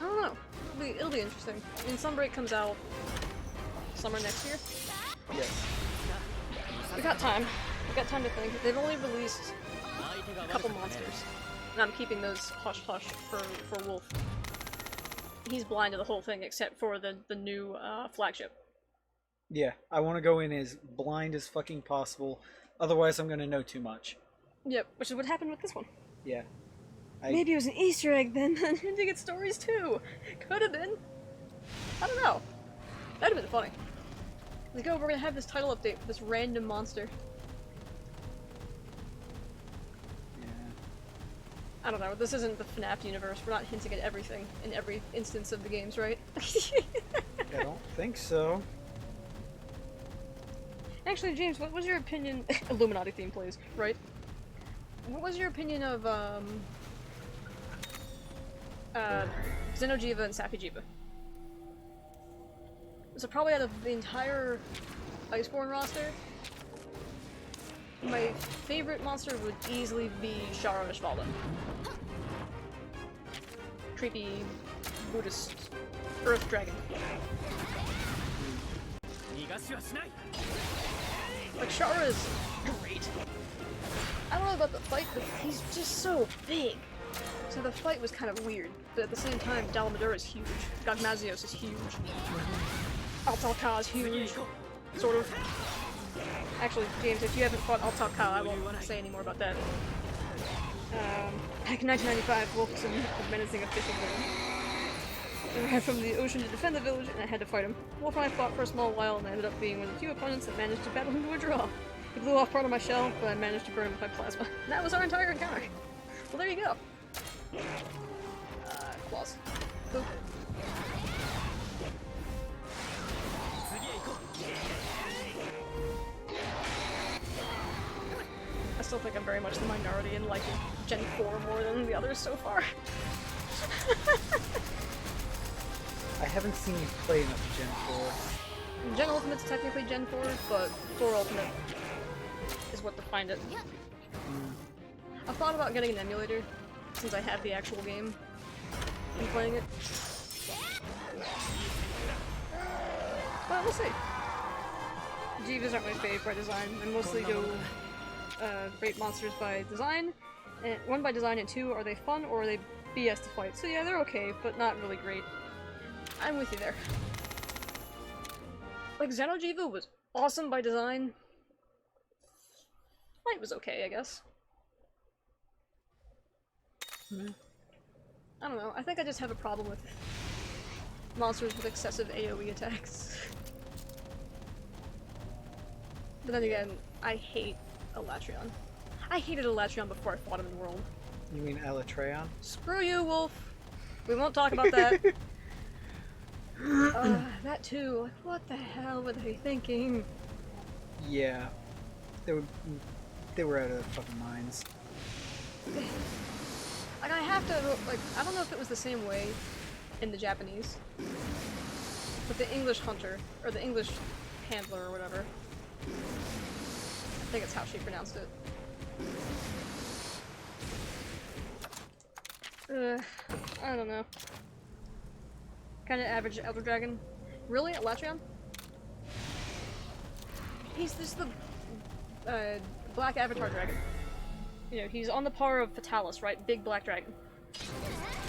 I don't know. It'll be interesting. I mean, Sunbreak comes out summer next year. Yes. We got time. We got time to think. They've only released a couple monsters. And I'm keeping those hush-hush for Wolf. He's blind to the whole thing except for the new flagship. Yeah, I want to go in as blind as fucking possible. Otherwise, I'm going to know too much. Yep, which is what happened with this one. Yeah. Maybe it was an Easter egg then, and to get stories too. Could have been. I don't know. That'd have been funny. Like, oh, we're gonna have this title update for this random monster. Yeah. I don't know. This isn't the FNAF universe. We're not hinting at everything in every instance of the games, right? I don't think so. Actually, James, what was your opinion? Illuminati theme, please. Right. What was your opinion of Xenojiva and Safijiva? So probably out of the entire Iceborne roster, my favorite monster would easily be Shara Ishvalda. Creepy Buddhist Earth Dragon. Like, Shara is great. I don't know about the fight, but he's just so big. So the fight was kind of weird, but at the same time, Dalamadura is huge. Gogmazios is huge. Altalka is huge. Sort of. Actually, James, if you haven't fought Altalka, I won't say any more about that. Back in 1995, Wolfson was menacing a fishing village. I ran from the ocean to defend the village, and I had to fight him. Wolf and I fought for a small while, and I ended up being one of the few opponents that managed to battle him to a draw. He blew off part of my shell, but I managed to burn him with my plasma. And that was our entire encounter. Well, there you go. Claws. Boop. still think I'm very much the minority in liking Gen 4 more than the others so far. I haven't seen you play enough Gen 4. Gen Ultimate's technically Gen 4, but 4 Ultimate is what defined it. I've thought about getting an emulator, since I have the actual game, and playing it. But we'll see. Divas aren't my fave by design. I mostly go rate monsters by design. And 1 by design, and 2, are they fun or are they BS to fight? So yeah, they're okay, but not really great. I'm with you there. Like, Xenojiva was awesome by design. Fight was okay, I guess. I don't know, I think I just have a problem with monsters with excessive AoE attacks. But then again, I hate Elatrion. I hated Elatrion before I fought him in World. You mean Elatreon? Screw you, Wolf! We won't talk about that. That too. Like, what the hell were they thinking? Yeah. They were out of their fucking minds. Like, I have to, like, I don't know if it was the same way in the Japanese, but the English hunter, or the English handler or whatever, I think it's how she pronounced it. I don't know. Kinda average Elder Dragon. Really? Elatrion? He's just the black avatar dragon. You know, he's on the par of Fatalis, right? Big black dragon.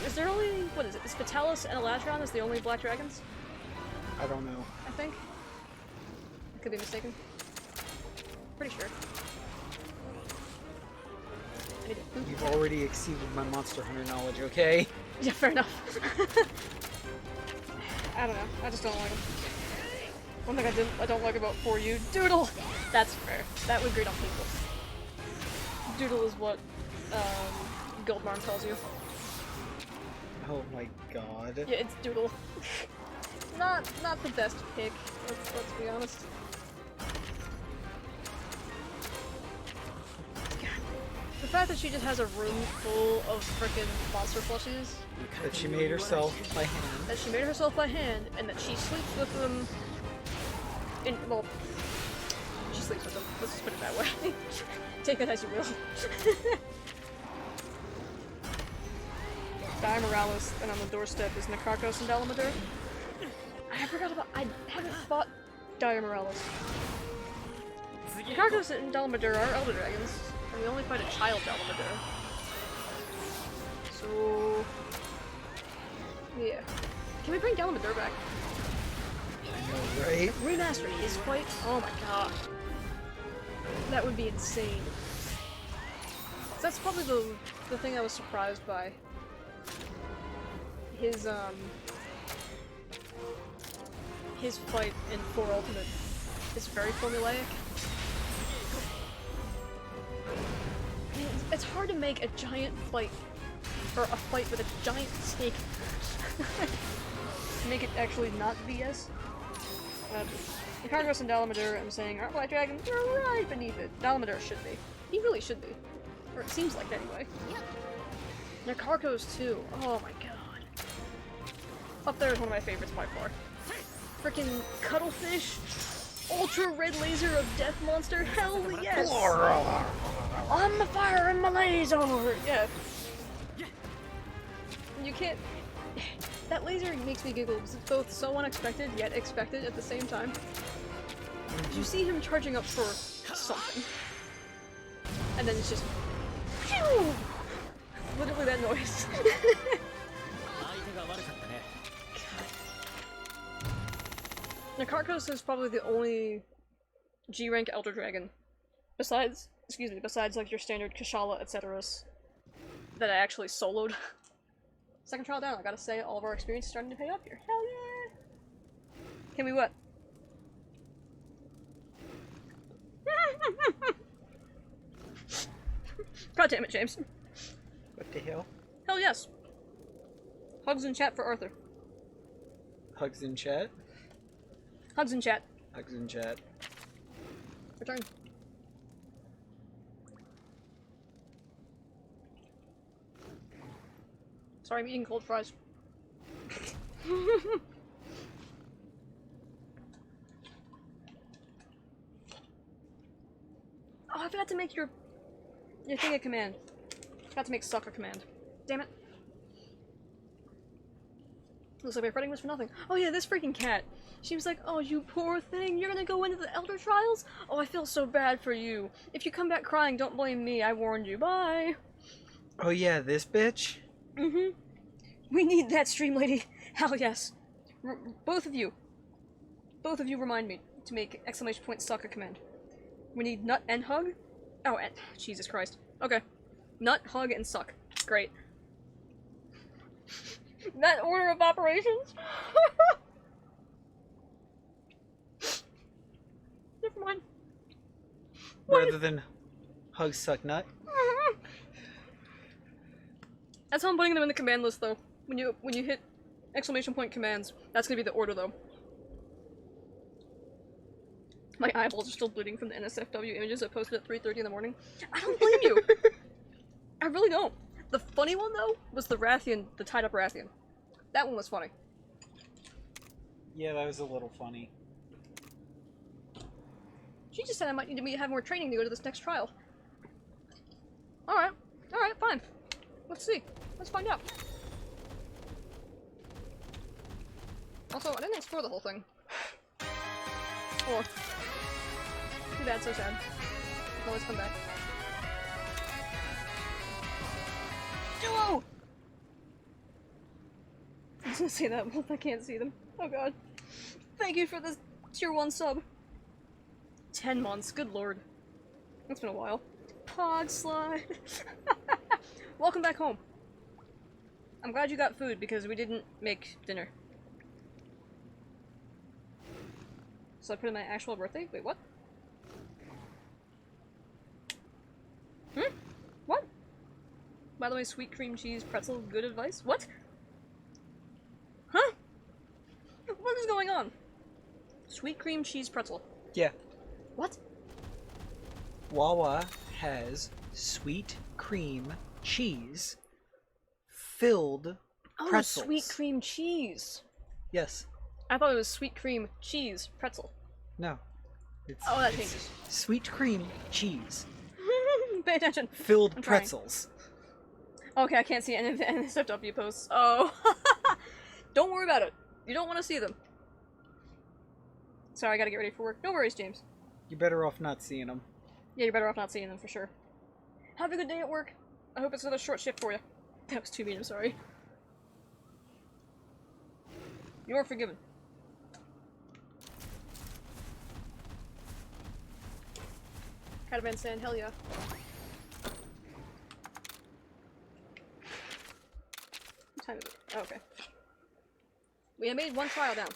Is there only, what is it? Is Fatalis and Elatrion is the only black dragons? I don't know. I think. I could be mistaken. Pretty sure. You've already exceeded my Monster Hunter knowledge, okay? Yeah, fair enough. I don't know. I just don't like him. One thing I don't like about For You, Doodle! That's fair. That would grate on people. Doodle is what Guildmarn tells you. Oh my god. Yeah, it's Doodle. not the best pick, let's be honest. The fact that she just has a room full of frickin' monster plushies. That she made herself by hand. That she made herself by hand, and that she sleeps with them in, well, she sleeps with them, let's just put it that way. Take it as you will. Di Morales, and on the doorstep is Nakarkos and Dalamador. I forgot about, I haven't fought Di Morales. Nakarkos and Dalamador are Elder Dragons, and we only fight a child Dalamador. So... yeah. Can we bring Dalamador back? I know, right? Remaster his fight? Oh my god. That would be insane. So that's probably the thing I was surprised by. His fight in 4 Ultimate is very formulaic. It's hard to make a giant fight, or a fight with a giant snake, make it actually not BS. Nakarkos and Dalamador, I'm saying, aren't black dragons? They're right beneath it. Dalamador should be. He really should be. Or it seems like that anyway. Nakarkos too. Oh my god. Up there is one of my favorites by far. Frickin' Cuttlefish, Ultra Red Laser of Death Monster, hell yes! I'm the fire and my laser! Yeah. You can't... That laser makes me giggle because it's both so unexpected yet expected at the same time. You see him charging up for something. And then it's just... Phew! Literally that noise. Nakarkos is probably the only G-rank Elder Dragon, besides like your standard Kashala, etc. that I actually soloed. Second trial down, I gotta say, all of our experience is starting to pay off here. Hell yeah! Can we what? God damn it, James. What the hell? Hell yes! Hugs in chat for Arthur. Hugs in chat? Hugs in chat. Hugs in chat. Return. Sorry, I'm eating cold fries. Oh, I forgot to make your thing a command. Forgot to make suck a command. Damn it. Looks like my fretting was for nothing. Oh yeah, this freaking cat. She was like, oh, you poor thing, you're gonna go into the Elder Trials? Oh, I feel so bad for you. If you come back crying, don't blame me. I warned you. Bye. Oh yeah, this bitch? Mm-hmm. We need that stream lady. Hell yes. Both of you remind me to make ! suck a command. We need nut and hug? Oh, and Jesus Christ. Okay. Nut, hug, and suck. Great. That order of operations? Never mind. Rather than hug, suck, nut? That's how I'm putting them in the command list, though. When you hit ! commands, that's gonna be the order, though. My eyeballs are still bleeding from the NSFW images I posted at 3:30 in the morning. I don't blame you! I really don't. The funny one, though, was the Rathian, the tied-up Rathian. That one was funny. Yeah, that was a little funny. She just said I might need to have more training to go to this next trial. Alright. Alright, fine. Let's see. Let's find out. Also, I didn't explore the whole thing. Oh. Too bad, so sad. I can always come back. Duo! I was gonna say that, but I can't see them. Oh god. Thank you for this tier 1 sub. 10 months, good lord. It's been a while. Pog slide. Welcome back home. I'm glad you got food because we didn't make dinner. So I put in my actual birthday? Wait, what? What? By the way, sweet cream cheese pretzel, good advice? What? Huh? What is going on? Sweet cream cheese pretzel. Yeah. What? Wawa has sweet cream cheese filled pretzels. Oh, sweet cream cheese. Yes. I thought it was sweet cream cheese pretzel. No. It's, Oh, that changes. Sweet cream cheese Pay attention. filled I'm trying. pretzels. Okay, I can't see any of the NSFW posts. Oh. Don't worry about it. You don't want to see them. Sorry, I gotta get ready for work. No worries, James. You're better off not seeing them. Yeah, you're better off not seeing them for sure. Have a good day at work. I hope it's another short shift for you. That was too mean, I'm sorry. You're forgiven. Catavan saying, hell yeah. What time is it? Oh, okay. We have made one trial down.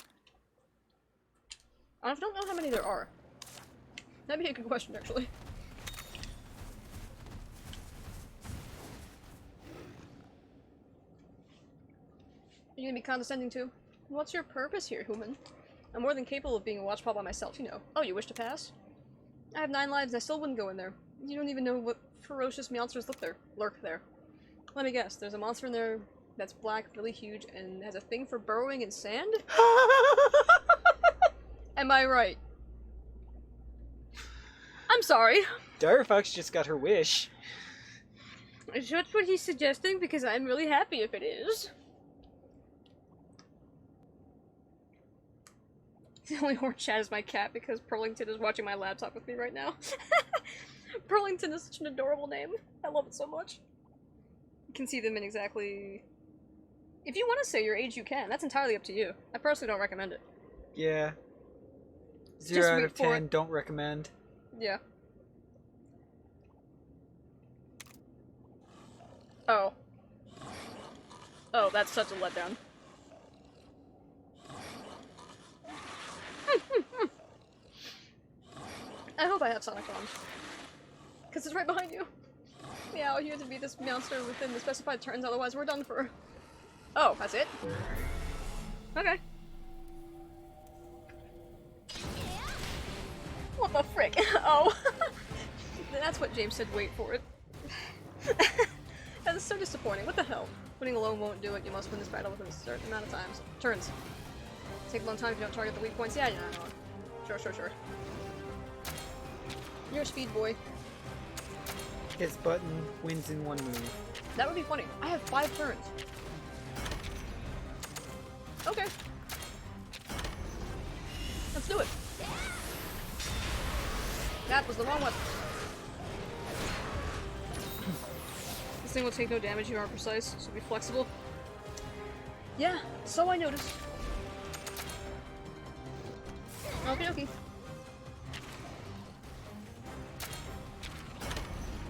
I don't know how many there are. That'd be a good question, actually. Are you gonna be condescending too? What's your purpose here, human? I'm more than capable of being a watchpal by myself, you know. Oh, you wish to pass? I have 9 lives and I still wouldn't go in there. You don't even know what ferocious monsters lurk there. Let me guess, there's a monster in there that's black, really huge, and has a thing for burrowing in sand? Am I right? I'm sorry. Direfox just got her wish. That's what he's suggesting because I'm really happy if it is. The only horn chat is my cat because Pearlington is watching my laptop with me right now. Pearlington is such an adorable name. I love it so much. You can see them in exactly... If you want to say your age, you can. That's entirely up to you. I personally don't recommend it. Yeah. Just 0 out wait of for 10, don't recommend. Yeah. Oh. Oh, that's such a letdown. I hope I have Sonic bombs. Because it's right behind you. Yeah, you have to beat this monster within the specified turns, otherwise we're done for. Oh, that's it? Okay. What the frick? Oh. That's what James said, wait for it. That is so disappointing. What the hell? Winning alone won't do it. You must win this battle within a certain amount of times. Turns. Take a long time if you don't target the weak points. Yeah, I know. Sure. You're a speed boy. His button wins in one move. That would be funny. I have 5 turns. Okay. Let's do it. That was the wrong weapon. This thing will take no damage, you aren't precise, so be flexible. Yeah, so I noticed. Okay.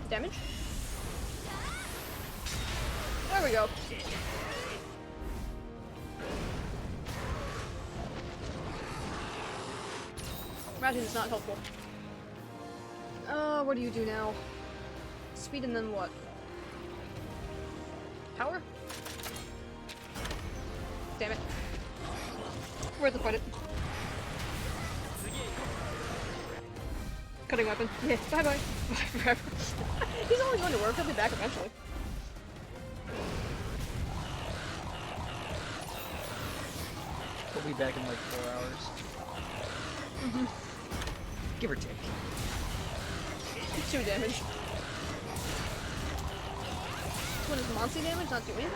Damage? There we go. Imagine it's not helpful. What do you do now? Speed and then what? Power? Damn it. Worth the fight it. Cutting weapon. Yeah, bye-bye. Forever. He's only going to work, he'll be back eventually. He'll be back in like 4 hours. Give or take. 2 damage. What is Monty damage? Not do anything?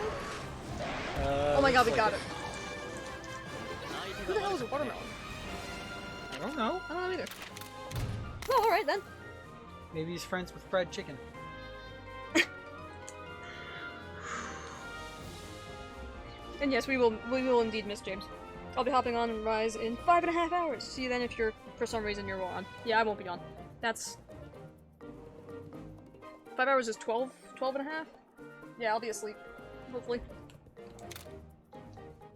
Oh my god, we got it. Who the hell is a watermelon? I don't know. I don't know either. Well, alright then. Maybe he's friends with fried chicken. And yes, we will indeed miss James. I'll be hopping on and Rise in 5.5 hours. See you then if you're, for some reason, you're on. Yeah, I won't be on. That's... 5 hours is 12 and a half? Yeah, I'll be asleep. Hopefully.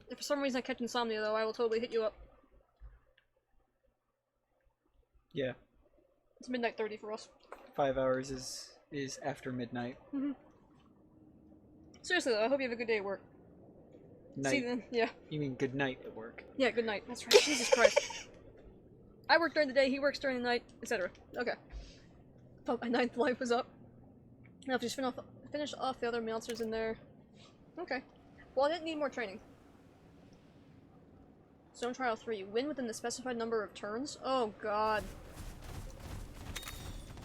If for some reason I catch insomnia, though, I will totally hit you up. Yeah. It's midnight 30 for us. 5 hours is after midnight. Seriously, though, I hope you have a good day at work. Night. See you then. Yeah. You mean good night at work? Yeah, good night. That's right. Jesus Christ. I work during the day, he works during the night, etc. Okay. Thought my 9th life was up. Now just finish off the other monsters in there. Okay. Well, I didn't need more training. Zone Trial 3. Win within the specified number of turns? Oh god.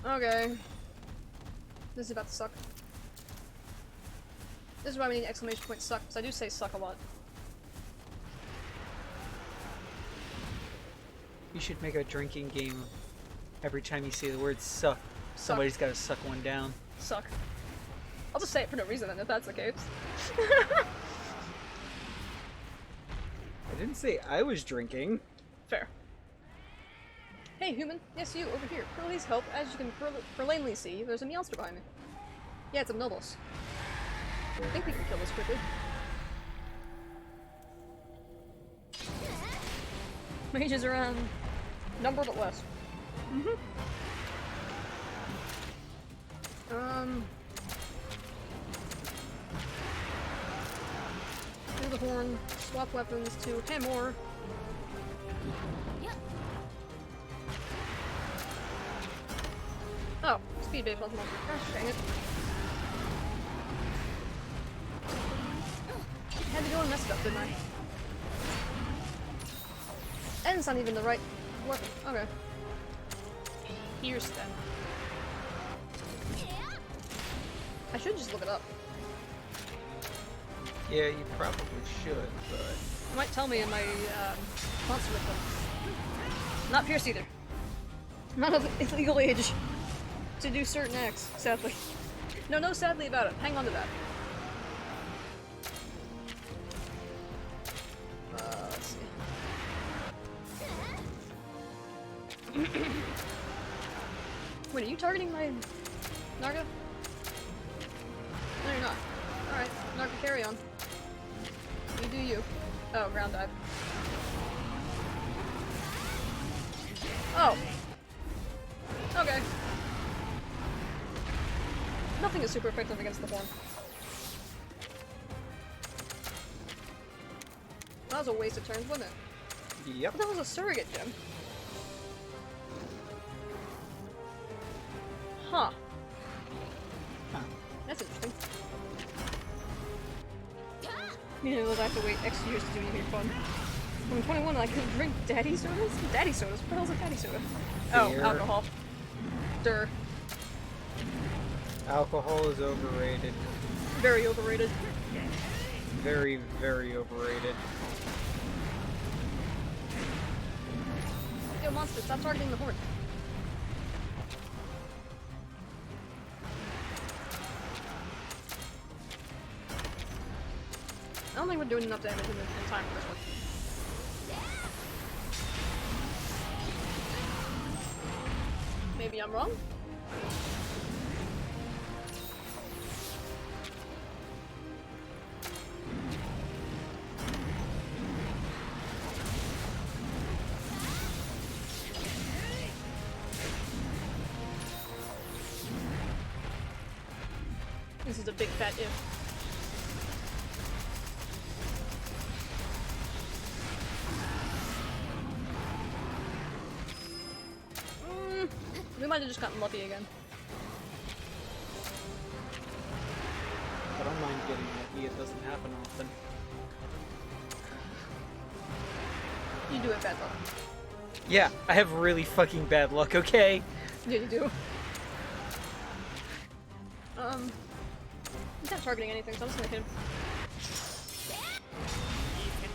Okay. This is about to suck. This is why we need exclamation point suck, because I do say suck a lot. You should make a drinking game. Every time you say the word suck, somebody's got to suck one down. Suck. I'll just say it for no reason then, if that's the case. I didn't say I was drinking. Fair. Hey human, yes you, over here. Please help. As you can plainly see, there's a meowster behind me. Yeah, it's a Nobles. I think we can kill this quickly. Mages are number but less. Do the horn, swap weapons to Hamor. Oh, speed bait plus monster. Gosh dang it. Had to go and mess it up, didn't I? And it's not even the right weapon. Okay. Here's then. I should just look it up. Yeah, you probably should, but... It might tell me in my monster weapon. Not Pierce either. Not of legal age to do certain acts, sadly. No sadly about it. Hang on to that. Let's see. Wait, are you targeting my Narga? No, you're not. Alright, Narga, carry on. You do you. Oh, ground dive. Oh. Okay. Nothing is super effective against the horn. That was a waste of turns, wasn't it? Yep. But that was a surrogate gem. Huh. Huh. That's interesting. You know, I have to wait X years to do anything fun. When I'm 21, I can drink daddy sodas? Daddy sodas? What the hell's a daddy soda? Oh, Beer. alcohol. Dur. Alcohol is overrated. Very overrated. Very, very overrated. Yo, monster, stop targeting the horn. I don't think we're doing enough damage in time for this one. Maybe I'm wrong? This is a big fat if. We might have just gotten lucky again. I don't mind getting lucky, it doesn't happen often. You do have bad luck. Yeah, I have really fucking bad luck, okay? Yeah, you do. He's not targeting anything, so I'm just gonna hit him.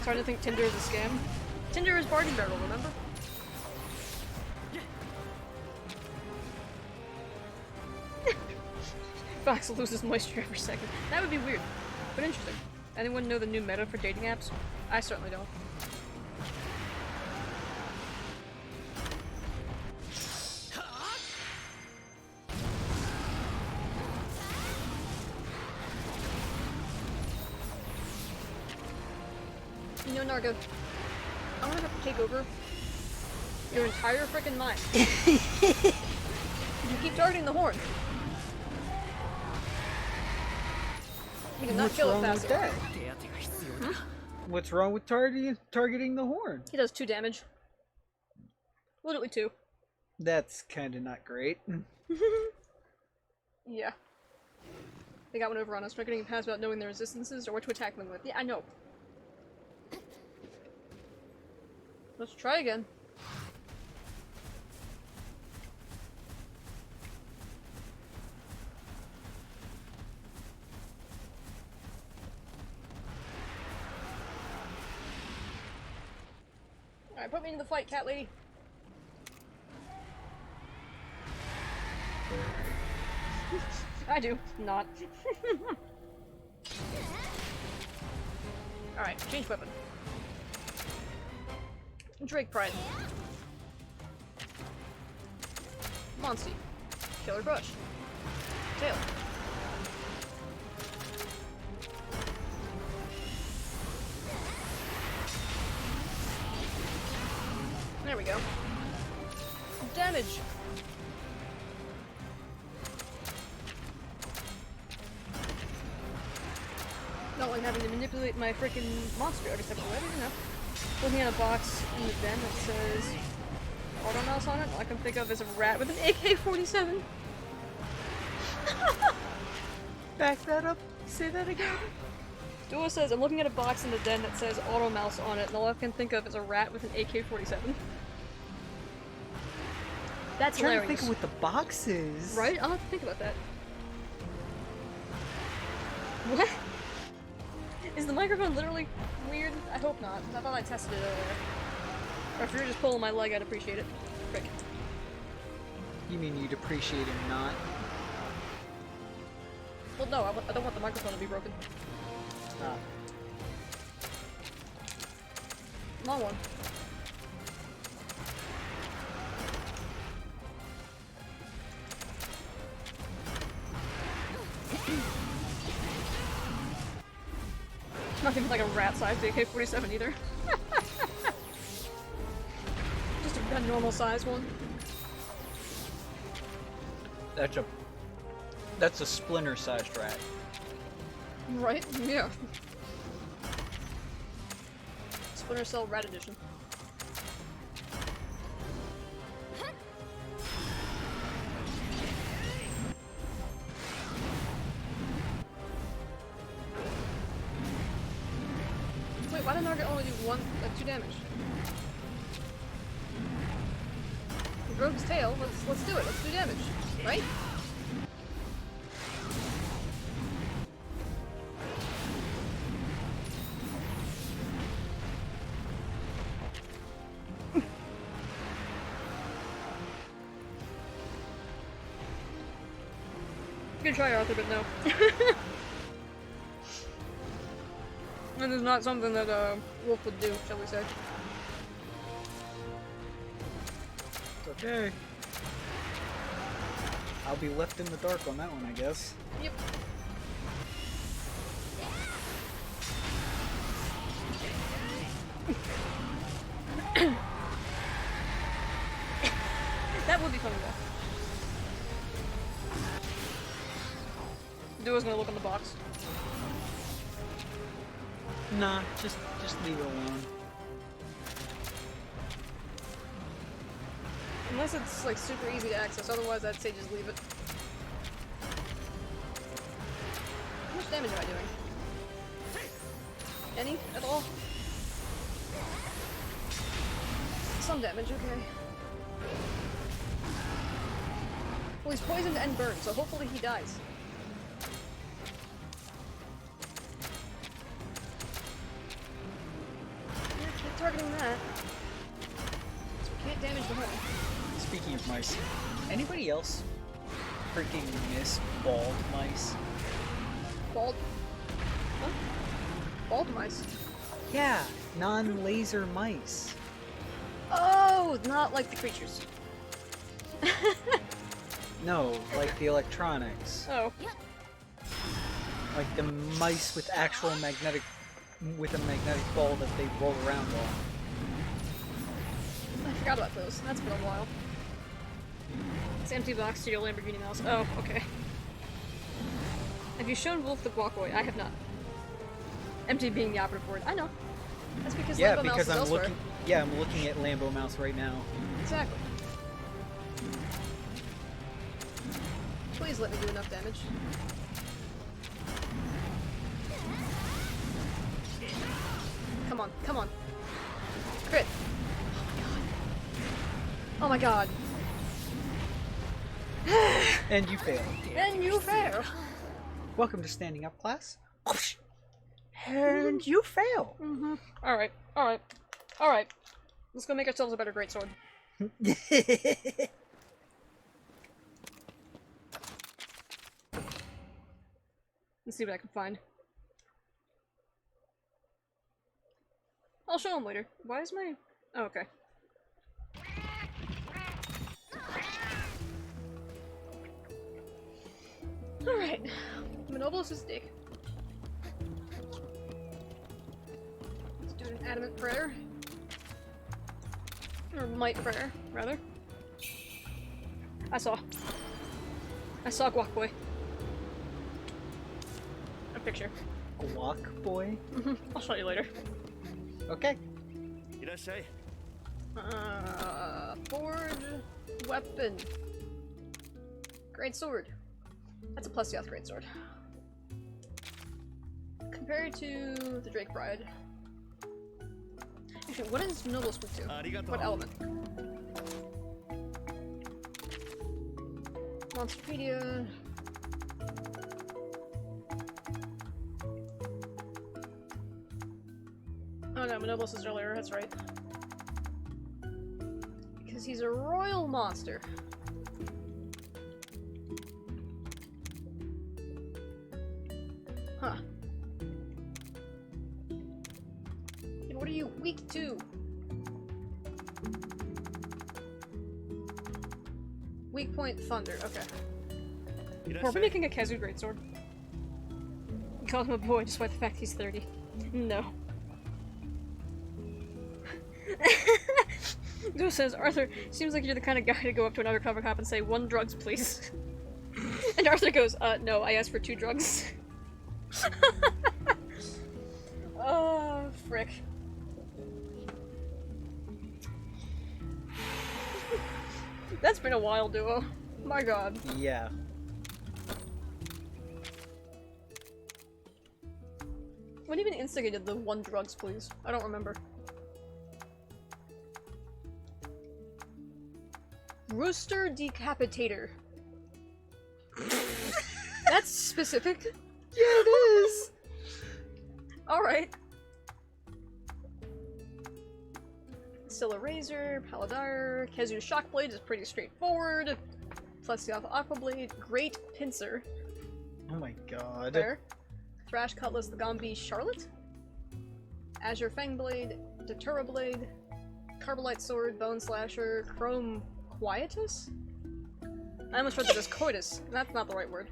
Starting to think Tinder is a scam. Tinder is Bargain Barrel, remember? Fox loses moisture every second. That would be weird, but interesting. Anyone know the new meta for dating apps? I certainly don't. You know, Nargo, I'm gonna have to take over your entire frickin' mind. You keep targeting the horn. You cannot What's kill it wrong fast with enough. that? What's wrong with targeting the horn? He does 2 damage. Literally 2. That's kinda not great. Yeah. They got one over on us. We're getting past about knowing the resistances or what to attack them with. Yeah, I know. Let's try again. Alright, put me into the fight, cat lady. I do. Not. Alright, change weapon. Drake Pride. Monsty. Killer Brush. Tail. There we go. Damage! Not like having to manipulate my freaking monster every step of the way, you know. Looking at a box in the den that says auto mouse on it, all I can think of is a rat with an AK-47. Back that up. Say that again. Dua says, I'm looking at a box in the den that says auto mouse on it, and all I can think of is a rat with an AK-47. That's I'm trying hilarious. to think of what the box is. Right? I'll have to think about that. What? Is the microphone literally weird? I hope not. I thought I tested it earlier. Or if you're just pulling my leg, I'd appreciate it. Frick. You mean you'd appreciate him not? Well, no, I don't want the microphone to be broken. Ah. Long one. Not even like a rat-sized AK-47 either. Just a normal-sized one. That's a splinter-sized rat. Right? Yeah. Splinter Cell Rat Edition. That's 2 damage. Rogue's tail. Let's do it. Let's do damage, right? Good try, Arthur, but no. This is not something that Wolf would do, shall we say. It's okay. I'll be left in the dark on that one, I guess. Yep. That would be funny though. Duo's gonna look on the box. Nah, just leave it alone. Unless it's like super easy to access, otherwise I'd say just leave it. How much damage am I doing? Any at all? Some damage, okay. Well, he's poisoned and burned, so hopefully he dies. Yeah, keep targeting that. So we can't damage the hole. Speaking of mice, anybody else freaking miss bald mice? Bald. Huh? Bald mice. Yeah, non-laser mice. Oh, not like the creatures. No, like the electronics. Oh. Like the mice with actual magnetic, with a magnetic ball that they roll around on. I forgot about those. That's been a while. It's empty box to your Lamborghini mouse. Oh, okay. Have you shown Wolf the guacamole? I have not. Empty being the operative word. I know. That's because Yeah, Lambo because mouse is I'm elsewhere. looking. Yeah, I'm looking at Lambo Mouse right now. Exactly. Please let me do enough damage. Come on, come on. Crit. Oh my god. And you fail. And you fail. Welcome to standing up, class. And you fail. Mm-hmm. Alright, alright, alright. Let's go make ourselves a better greatsword. Let's see what I can find. I'll show him later. Why is my... Oh, okay. Alright. Monobolus' dick. Let's do an adamant prayer. Or might prayer, rather. I saw Guac Boy. A picture. Guac Boy? I'll show you later. Okay. Forge weapon. Great sword. That's a plus death great sword. Compared to the Drake Bride. Okay, what is Noble speak to? What element? Monsterpedia. Oh no, Monobolus is earlier, that's right. Because he's a royal monster. Huh. And what are you weak to? Weak point thunder, okay. Are we making a Kazu greatsword? You call him a boy despite the fact he's 30. No. Duo says, Arthur, seems like you're the kind of guy to go up to an undercover cop and say, 1 drugs, please. And Arthur goes, no, I asked for 2 drugs. Oh, frick. That's been a while, Duo. My god. Yeah. What even instigated the 1 drugs, please? I don't remember. Rooster Decapitator. That's specific. Yeah, it is! Alright. Still a Razor, Paladar, Kezu Shockblade is pretty straightforward. Plus the Aqua Blade, Great Pincer. Oh my god. Fair. Thrash Cutlass, the Gombi Charlotte. Azure Fangblade, Datura Blade, Carbolite Sword, Bone Slasher, Chrome Quietus? I almost read that as Coitus. That's not the right word.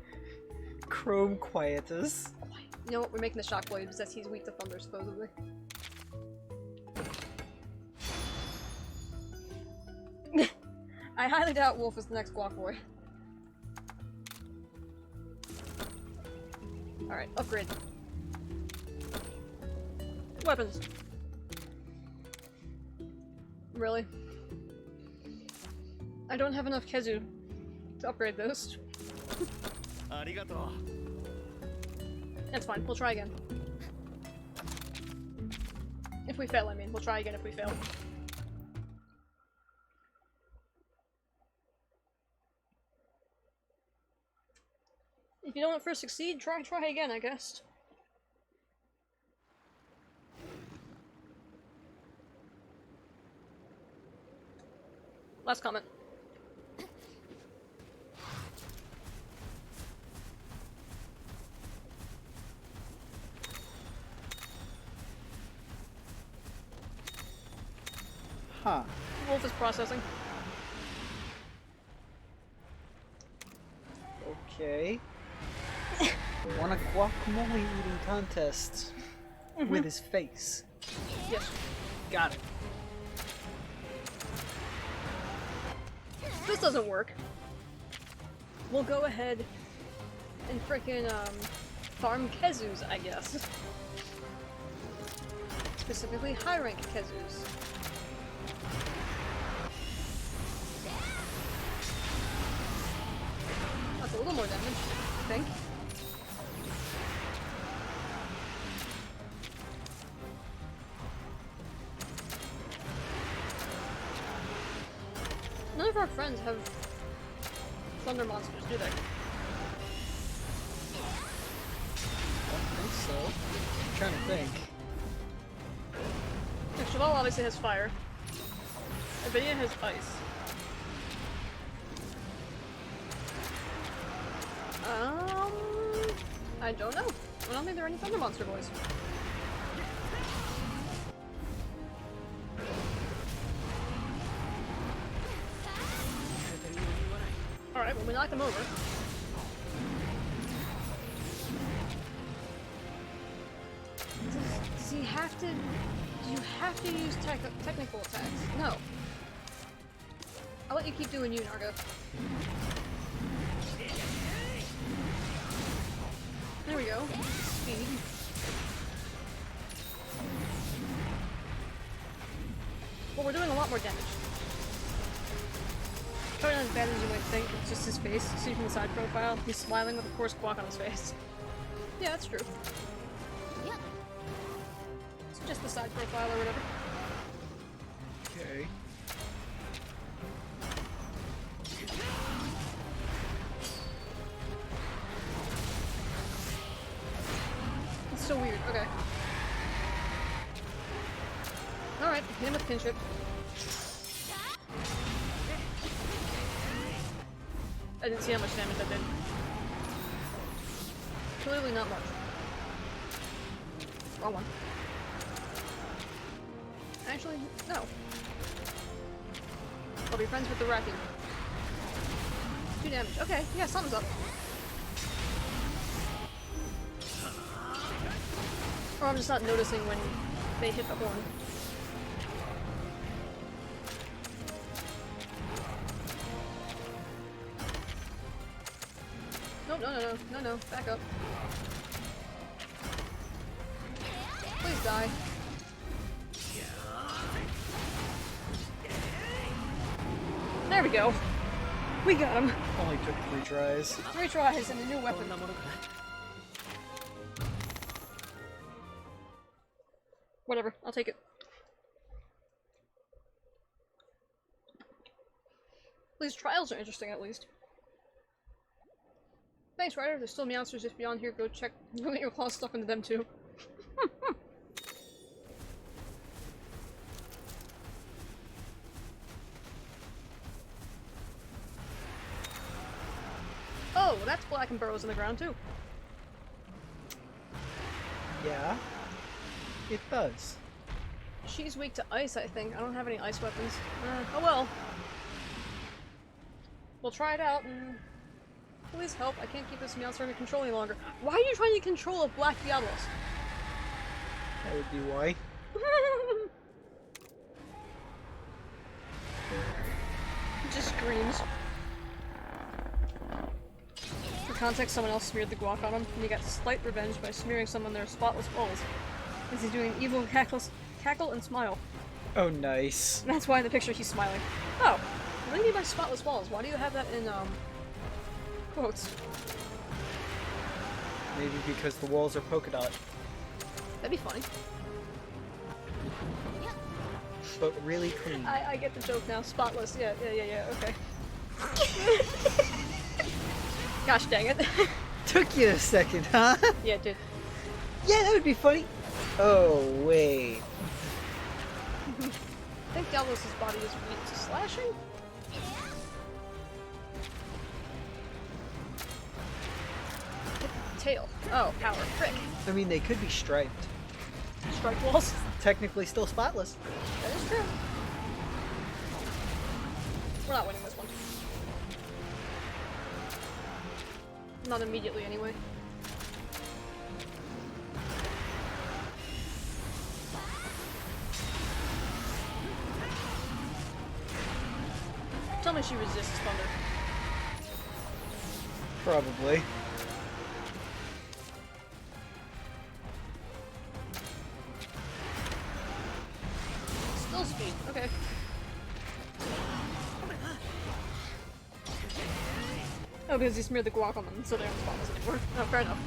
Chrome Quietus. You know what? We're making the Shock Blade because he's weak to thunder, supposedly. I highly doubt Wolf is the next Guac Boy. Alright, upgrade. Weapons. Really? I don't have enough Kezu to upgrade those. That's fine, we'll try again. If we fail, I mean. We'll try again if we fail. If you don't at first succeed, try again, I guess. Last comment. Huh. Wolf is processing. Okay. Won a guacamole eating contest with his face. Yes. Got it. If this doesn't work, we'll go ahead and frickin' farm Kezus, I guess. Specifically high rank Kezus. That's a little more damage, I think. None of our friends have thunder monsters, do they? I don't think so. I'm trying to think. Cheval obviously has fire. Avidia has ice. I don't know. I don't think there are any thunder monster boys. Alright, well we knocked them over. Does he have to... Do you have to use technical attacks? No. I'll let you keep doing you, Nargo. There we go. Speed. Well, we're doing a lot more damage. Probably not as bad as you might think. It's just his face. See from the side profile? He's smiling with a coarse guac on his face. Yeah, that's true. It's just the side profile or whatever. Okay. It's so weird. Okay. Alright, hit him with kinship. I didn't see how much damage that did. Clearly not much. Wrong one. Actually, no. I'll be friends with the raccoon. 2 damage. Okay, yeah, something's up. Or I'm just not noticing when they hit the horn. No, back up. Please die. There we go. We got him. Only took 3 tries. 3 tries and a new weapon. Whatever, I'll take it. These trials are interesting, at least. Thanks, Ryder. There's still monsters just beyond here. Go check. Go get your claws stuck into them, too. Oh, that's black and burrows in the ground, too. Yeah, it does. She's weak to ice, I think. I don't have any ice weapons. Oh well. We'll try it out and... Please help. I can't keep this monster under control any longer. Why are you trying to control a black Diablos? That would be why. It just screams. For context, someone else smeared the guac on him, and he got slight revenge by smearing some on their spotless balls. As he's doing an evil cackle and smile. Oh, nice. And that's why in the picture he's smiling. Oh, what do you mean by spotless balls? Why do you have that in, quotes? Maybe because the walls are polka dot. That'd be funny. But really clean. I get the joke now. Spotless. Yeah, okay. Gosh dang it. Took you a second, huh? Yeah, it did. Yeah, that would be funny. Oh, wait. I think Diablos' body is weak to slashing? Tail. Oh, power. Frick. I mean, they could be striped. Strike walls. Technically still spotless. That is true. We're not winning this one. Not immediately, anyway. Tell me she resists thunder. Probably. Still speed. Okay. Oh, because he smeared the guac on them, so they aren't spotless anymore. Oh, fair enough.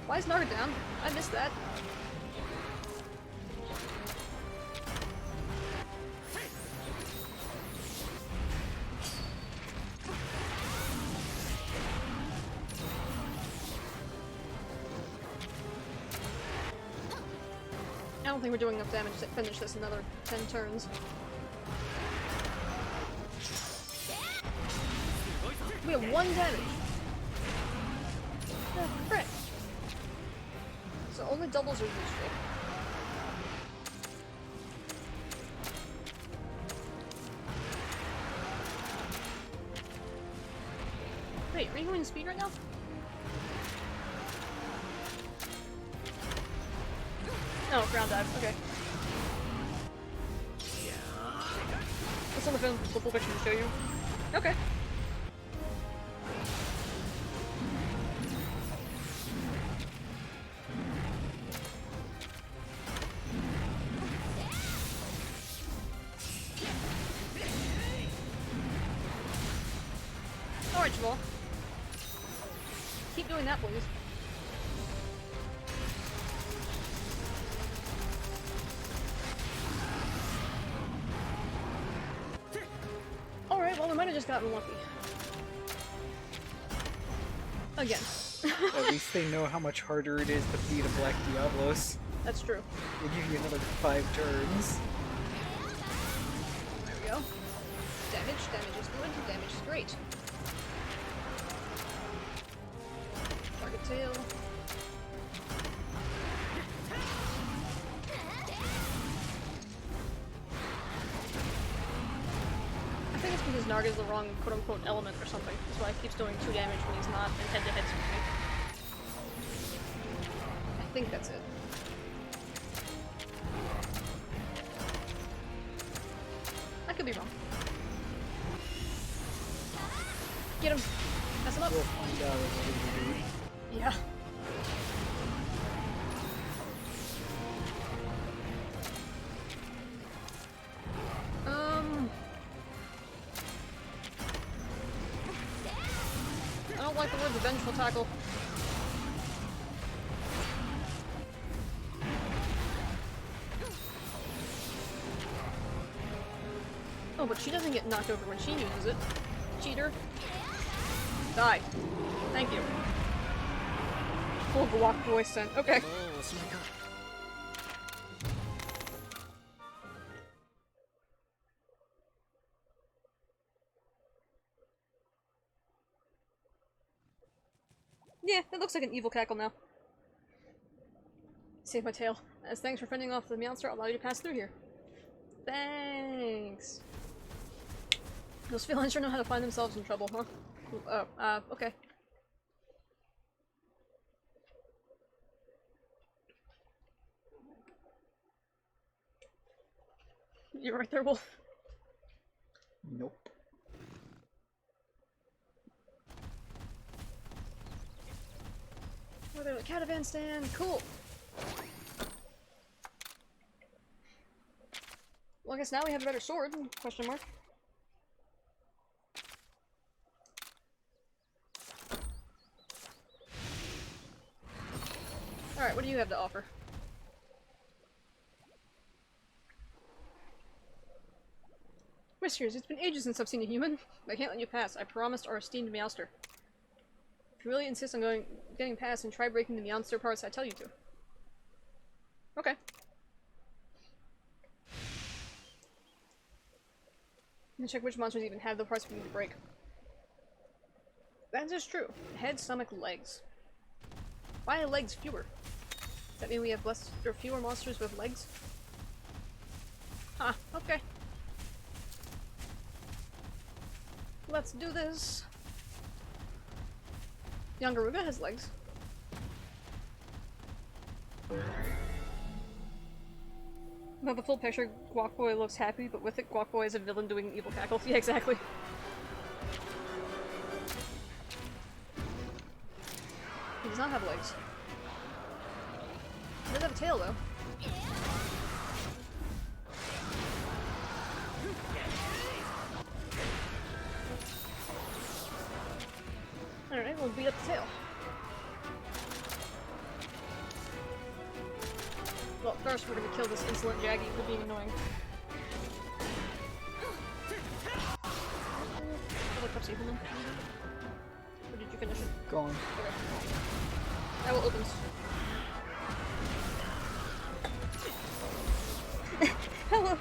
Why is Naga down? I missed that. I don't think we're doing enough damage to finish this in another 10 turns. We have 1 damage. Oh, frick. So only doubles are useful. Wait, are you going speed right now? No, ground dive, okay. It's on the film, the full picture to show you. Okay. Alright, Jamal. Keep doing that, please. Alright, well, we might have just gotten lucky. Again. At least they know how much harder it is to beat a Black Diablos. That's true. They give you another 5 turns. There we go. Damage is good, damage is great. Target tail. I think it's because Narga's the wrong quote-unquote element or something. That's why he keeps doing 2 damage when he's not in head-to-heads with me. I think that's it. I could be wrong. Get him! Mess him up! We'll find out what we do. Yeah. I don't like the word vengeful tackle. Oh, but she doesn't get knocked over when she uses it. Cheater. Die. Thank you. Full guac voice sent. Okay. Yeah, it looks like an evil cackle now. Save my tail. As thanks for fending off the monster, I'll allow you to pass through here. Thanks. Those felines sure know how to find themselves in trouble, huh? Oh, okay. You're right there, Wolf. Nope. Oh, there's a catavan stand. Cool. Well, I guess now we have a better sword, question mark. Alright, what do you have to offer? Whiskers, it's been ages since I've seen a human. I can't let you pass. I promised our esteemed Meowster. If you really insist on getting past and try breaking the Meowster parts, I tell you to. Okay. Let me check which monsters even have the parts we need to break. That is true. Head, stomach, legs. Why are legs fewer? Does that mean we have less or fewer monsters with legs? Huh, okay. Let's do this. Yangaruga has legs. Now the full picture, Guac Boy looks happy, but with it, Guac Boy is a villain doing evil cackles. Yeah, exactly. He does not have legs. He does have a tail, though. Alright, we'll beat up the tail. Well, first we're gonna kill this insolent Jaggy for being annoying. Another Pepsi human. Or did you finish it? Go on. Okay. I will open. Hello!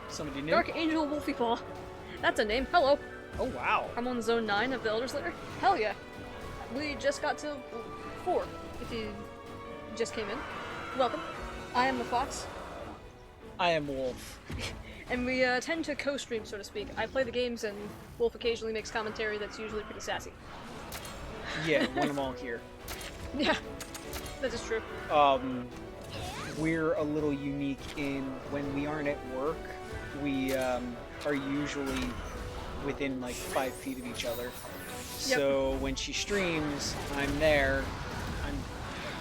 Somebody new? Dark Angel Wolfie Paw. That's a name. Hello! Oh, wow. I'm on Zone 9 of the Elder's Lair. Hell yeah! We just got to 4, if you just came in. Welcome. I am the Fox. I am Wolf. And we tend to co-stream, so to speak. I play the games and Wolf occasionally makes commentary that's usually pretty sassy. Yeah, want them all here. Yeah, that is true. We're a little unique in when we aren't at work, we are usually within like 5 feet of each other. Yep. So when she streams, I'm there.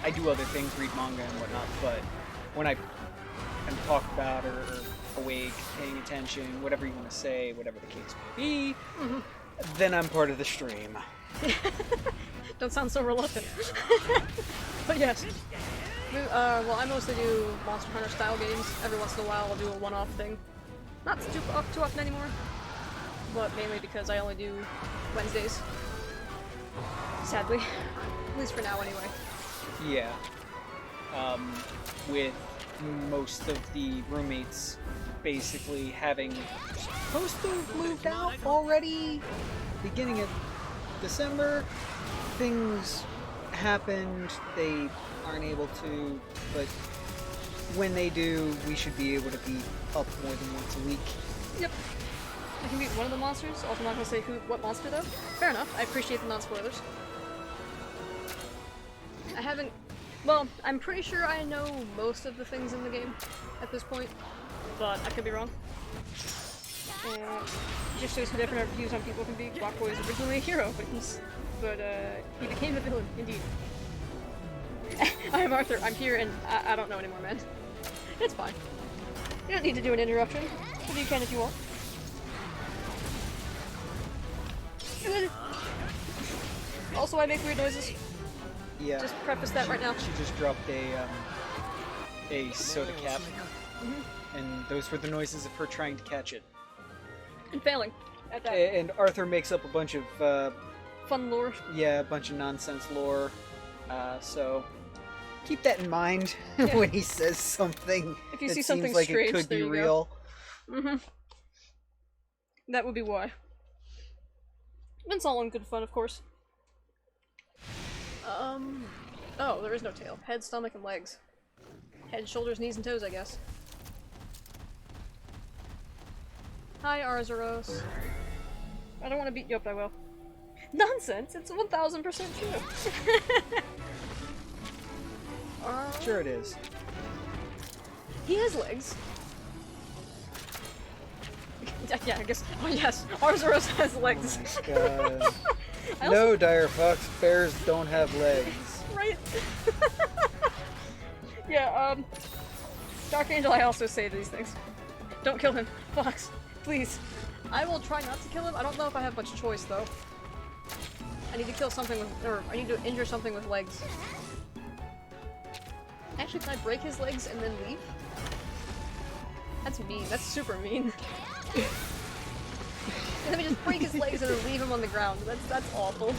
I do other things, read manga and whatnot, but when I talk about or awake, paying attention, whatever you want to say, whatever the case may be, then I'm part of the stream. Don't sound so reluctant. But yes. Well, I mostly do Monster Hunter style games. Every once in a while I'll do a one-off thing. Not too often anymore, but mainly because I only do Wednesdays. Sadly. At least for now anyway. Yeah. With most of the roommates basically having supposed to have moved out already beginning of December, things happened, they aren't able to, but when they do, we should be able to be up more than once a week. Yep. I can beat one of the monsters, also not gonna say what monster though. Fair enough, I appreciate the non-spoilers. I haven't... Well, I'm pretty sure I know most of the things in the game at this point, but I could be wrong. Just shows how different our views on people can be. Guac was originally a hero, but he became a villain, indeed. I am Arthur, I'm here, and I don't know anymore, man. It's fine. You don't need to do an interruption, but you can if you want. Also, I make weird noises. Yeah. Just preface that right now. She just dropped a soda cap. And those were the noises of her trying to catch it. And failing at that. And Arthur makes up a bunch of Fun lore. yeah, a bunch of nonsense lore. So keep that in mind Yeah. when he says something. If you that see seems something like strange, it could there be you real. go. Mm-hmm. That would be why. It's all in good fun, of course. Oh, there is no tail. Head, stomach, and legs. Head, shoulders, knees, and toes, I guess. Hi, Arzuros. I don't want to beat you up, I will. Nonsense! It's 1000% true! Sure it is. He has legs. Yeah, I guess. Oh, yes, Arzuros has legs. Oh my god. I No, Dire Fox, bears don't have legs. Right? Yeah, Dark Angel, I also say these things. Don't kill him. Fox, please. I will try not to kill him. I don't know if I have much choice, though. I need to kill something with, or I need to injure something with legs. Actually, can I break his legs and then leave? That's mean. That's super mean. Let me just break his legs and then leave him on the ground. That's awful.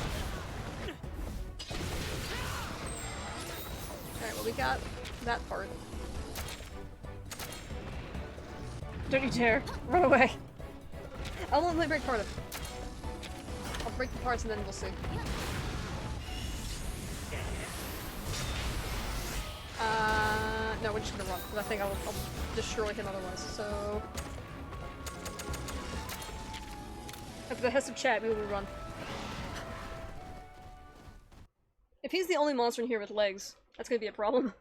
Alright, well we got that part. Don't you dare! Run away! I'll only break part of it. I'll break the parts and then we'll see. No, we're just gonna run, because I think I'll destroy him otherwise, so... At the behest of chat, we will run. If he's the only monster in here with legs, that's gonna be a problem.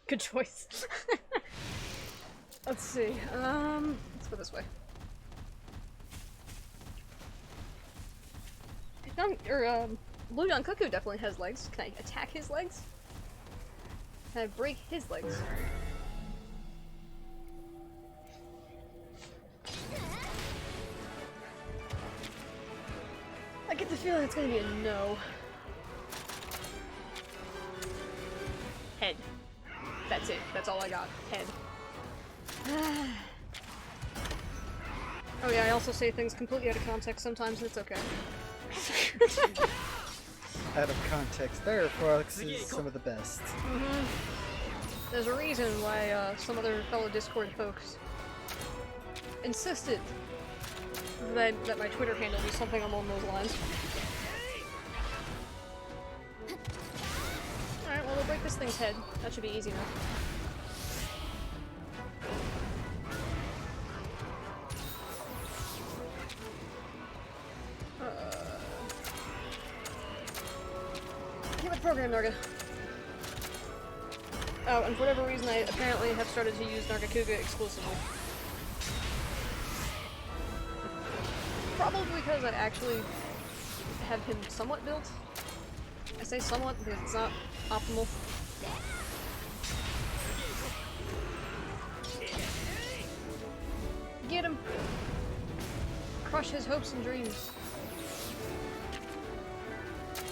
Good choice. Let's see, let's go this way. Blue John Cuckoo definitely has legs. Can I attack his legs? Can I break his legs? I get the feeling it's gonna be a no. Head. That's it. That's all I got. Head. Oh yeah, I also say things completely out of context sometimes, and it's okay. Out of context, Dire Fox is some of the best. Mm-hmm. There's a reason why some other fellow Discord folks insisted that my Twitter handle be something along those lines. Alright, well we'll break this thing's head. That should be easy enough. Give it program, Narga. Oh, and for whatever reason I apparently have started to use Nargacuga exclusively. Probably because I actually have him somewhat built. I say somewhat because it's not optimal. Get him! Crush his hopes and dreams.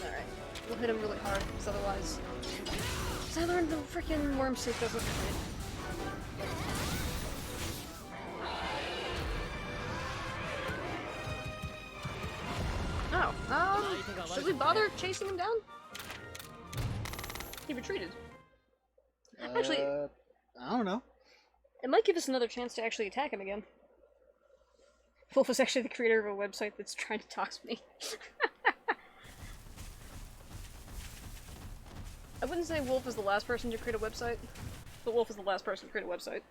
Alright, we'll hit him really hard, because otherwise... I learned the freaking worm suit doesn't fit. Oh, should we bother chasing him down? He retreated. Actually, I don't know. it might give us another chance to actually attack him again. Wolf is actually the creator of a website that's trying to dox me. I wouldn't say Wolf is the last person to create a website, but Wolf is the last person to create a website.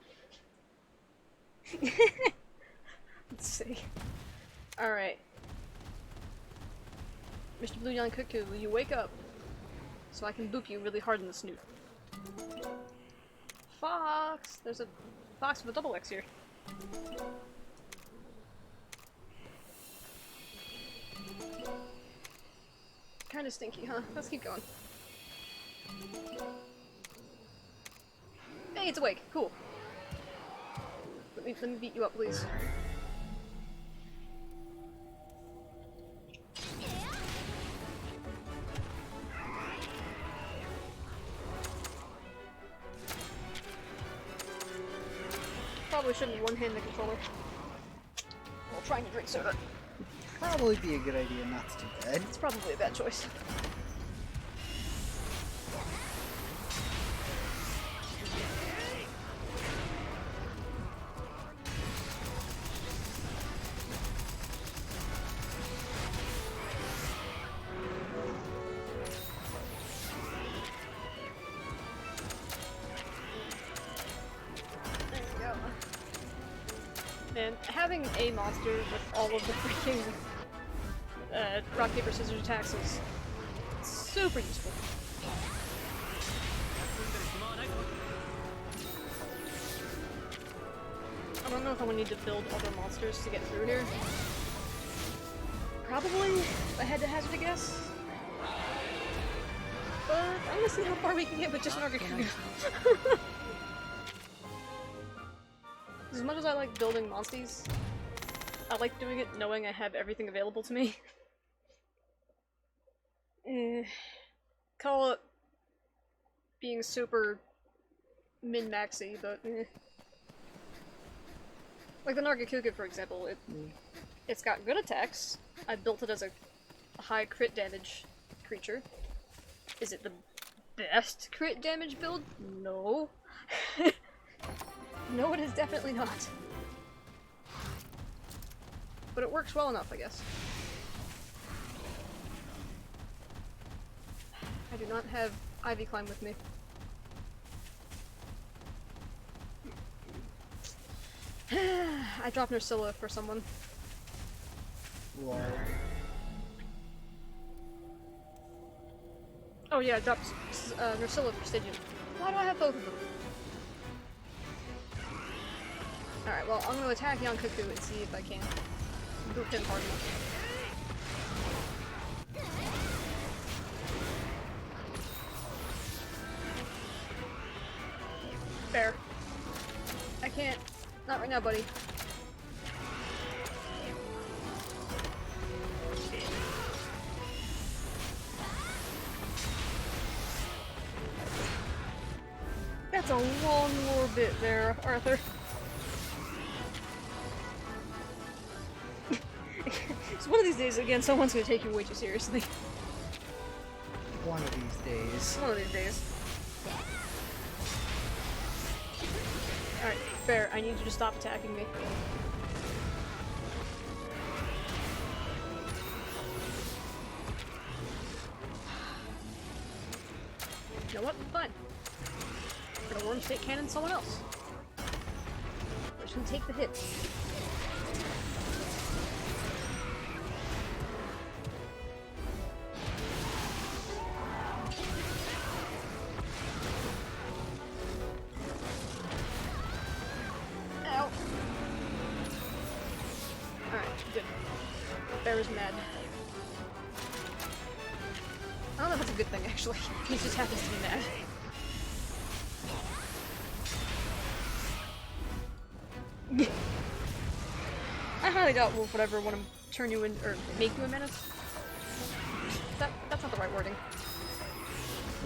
Let's see. Alright. Mr. Blue Young Cuckoo, will you wake up? So I can boop you really hard in the snoot. Fox! There's a fox with a double X here. Kinda stinky, huh? Let's keep going. Hey, it's awake. Cool. Let me beat you up, please. probably shouldn't one-hand the controller while trying to drink soda. Probably be a good idea not to do that. It's probably a bad choice. And having a monster with all of the freaking rock, paper, scissors attacks is super useful. I don't know if I'm gonna need to build other monsters to get through here. Probably, if I had to hazard a guess. But I'm gonna see how far we can get with just an Argacuga. As much as I like building monsties, I like doing it knowing I have everything available to me. Call it being super min-maxy, but like the Nargacuga, for example, it's got good attacks. I built it as a high crit damage creature. Is it the best crit damage build? No. No, it is definitely not. But it works well enough, I guess. I do not have Ivy Climb with me. I dropped Nursilla for someone. Lol. Oh yeah, I dropped Nursilla for Stygian. Why do I have both of them? Alright, well, I'm gonna attack young Cuckoo and see if I can boop him hard enough. Fair. I can't. Not right now, buddy. That's a long war bit there, Arthur. So one of these days, again, someone's gonna take you way too seriously. One of these days. One of these days. Alright, fair. I need you to stop attacking me. You know what? Fine. I'm gonna Worm State Cannon someone else. I'm just gonna take the hit. Ow. Alright, good. Bear is mad. I don't know if that's a good thing, actually. He just happens to be mad. I highly doubt Wolf would ever want to turn you in, or make you a menace. That's not the right wording.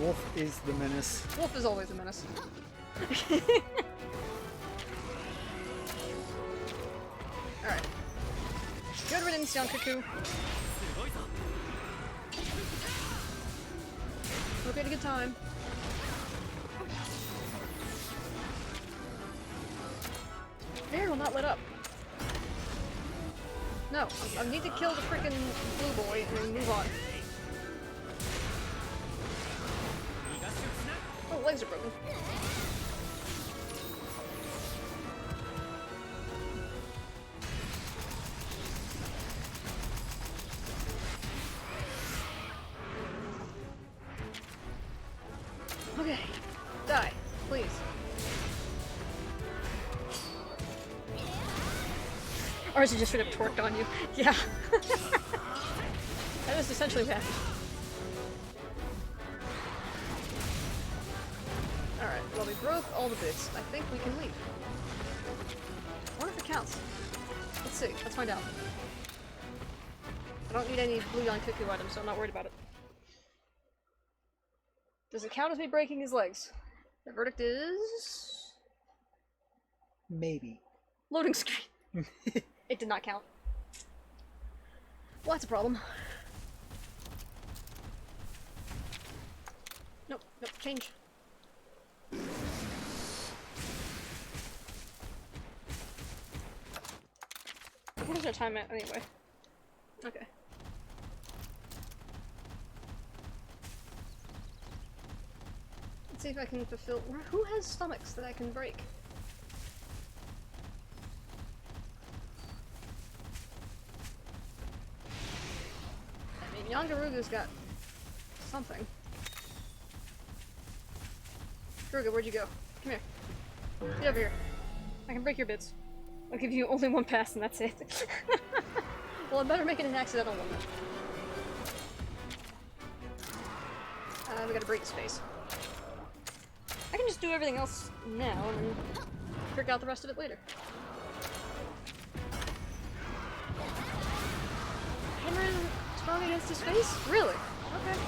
Wolf is the menace. Wolf is always a menace. Alright. Good riddance, young Cuckoo. Hope you had a good time. Lair will not let up. No, I need to kill the freaking blue boy and then move on. Oh, legs are broken. Okay, die, please. Or is it just straight up torqued on you? Yeah. That is essentially what happened. Alright, well we broke all the bits. I think we can leave. I wonder if it counts. Let's see, let's find out. I don't need any blue young Cuckoo items, so I'm not worried about it. Does it count as me breaking his legs? The verdict is... Maybe. Loading screen. It did not count. Well, that's a problem. Nope, nope, change. What is our time at anyway? Okay. Let's see if I can fulfill. Who has stomachs that I can break? I mean, Yangaruga's got something. Garuga, where'd you go? Come here. Get over here. I can break your bits. I'll give you only one pass and that's it. Well, I better make it an accidental one then. We gotta break the space. I can just do everything else now and then figure out the rest of it later. Hammer strong against his face? Really? Okay.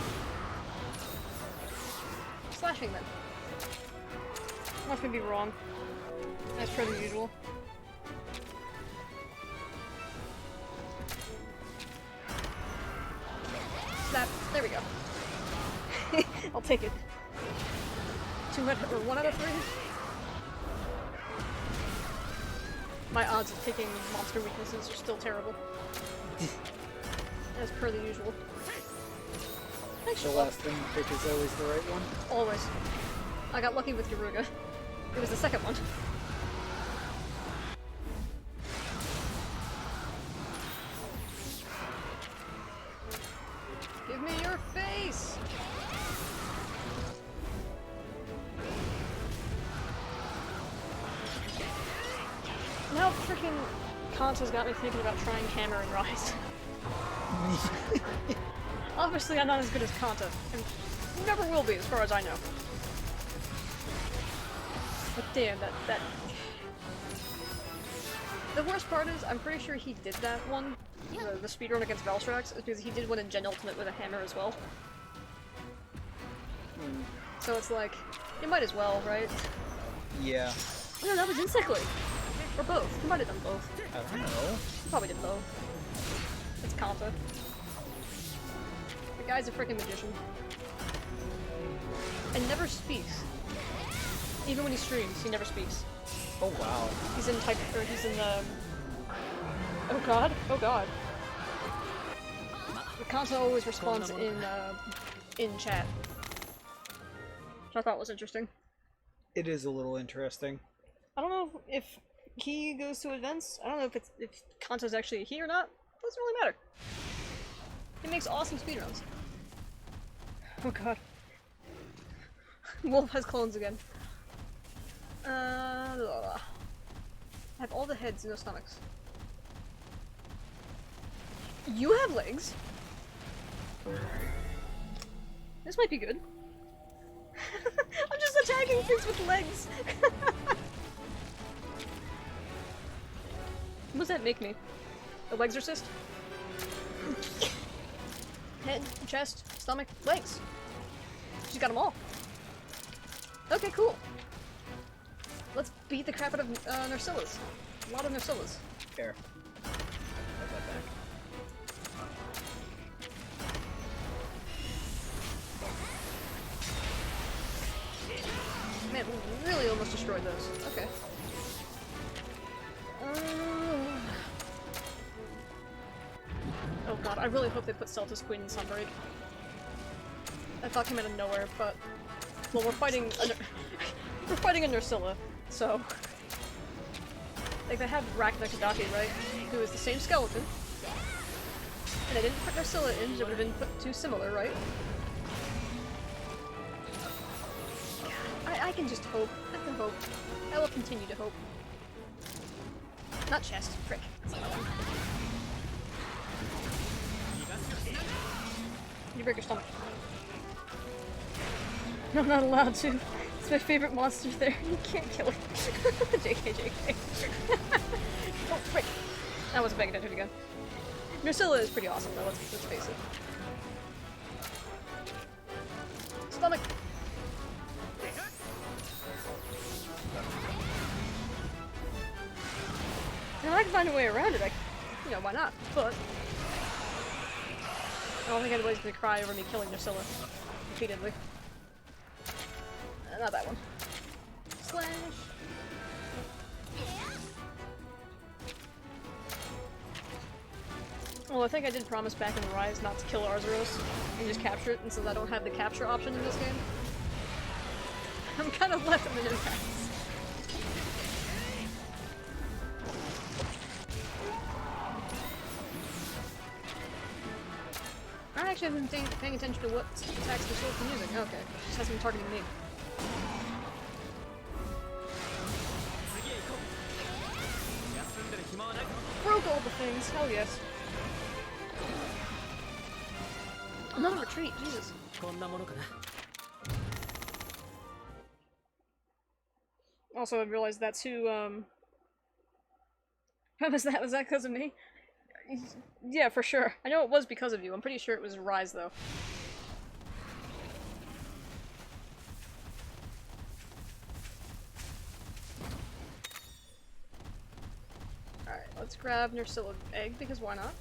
Slashing then. Watch me be wrong. As per the usual. Slap. There we go. I'll take it. 1 out of 3? My odds of picking monster weaknesses are still terrible. As per the usual. The last thing you pick is always the right one? Always. I got lucky with Garuga. It was the second one. Give me your face! Now freaking Kanta's got me thinking about trying Hammer and Rise. Obviously I'm not as good as Kanta, and never will be as far as I know. But damn, that... The worst part is, I'm pretty sure he did that one, the speedrun against Valstrax, because he did one in Gen Ultimate with a hammer as well. So it's like, you might as well, right? Yeah. Oh no, that was Insect League! Or both. He might have done both. I don't know. He probably did both. It's Kanta. The guy's a freaking magician. And never speaks. Even when he streams, he never speaks. Oh wow. He's in he's in the... Oh god, oh god. Kanta always responds in chat. Which I thought was interesting. It is a little interesting. I don't know if he goes to events. I don't know if Kanta's actually he or not. Doesn't really matter. He makes awesome speedruns. Oh god. Wolf has clones again. I have all the heads, no stomachs. You have legs? This might be good. I'm just attacking things with legs! What does that make me? A Legsorcist? Head, chest, stomach, legs. She's got them all. Okay, cool. Let's beat the crap out of Nersillas. A lot of Nersillas. Here. Put that back. Man, we really almost destroyed those. Okay. Oh god, I really hope they put Celtis Queen in Sunbreak. That thought came out of nowhere, but... Well, we're fighting a we're fighting a Nersilla, so... Like, they have Rachna Kadaki, right? Who is the same skeleton. And they didn't put Nersilla in, because it would have been put too similar, right? I can just hope. I can hope. I will continue to hope. Not chest, frick. That's another one. You break your stomach. No, I'm not allowed to. It's my favorite monster there. You can't kill it. JK, JK. Oh, frick. I wasn't paying attention again. Nersilla is pretty awesome though, let's face it. Stomach! can find a way around it, you know, why not? But I don't think anybody's gonna cry over me killing Drusilla repeatedly. Not that one. Slash. Well, I think I did promise back in Rise not to kill Arzuros and just capture it, and since I don't have the capture option in this game, I'm kind of left in an impasse. I actually haven't been paying attention to what attacks the sword's been using. Okay, just hasn't been targeting me. Broke all the things, hell yes. Another retreat, Jesus. Also, I realized that's who, was that because of me? Yeah, for sure. I know it was because of you. I'm pretty sure it was Rise, though. Alright, let's grab Nursilla egg, because why not?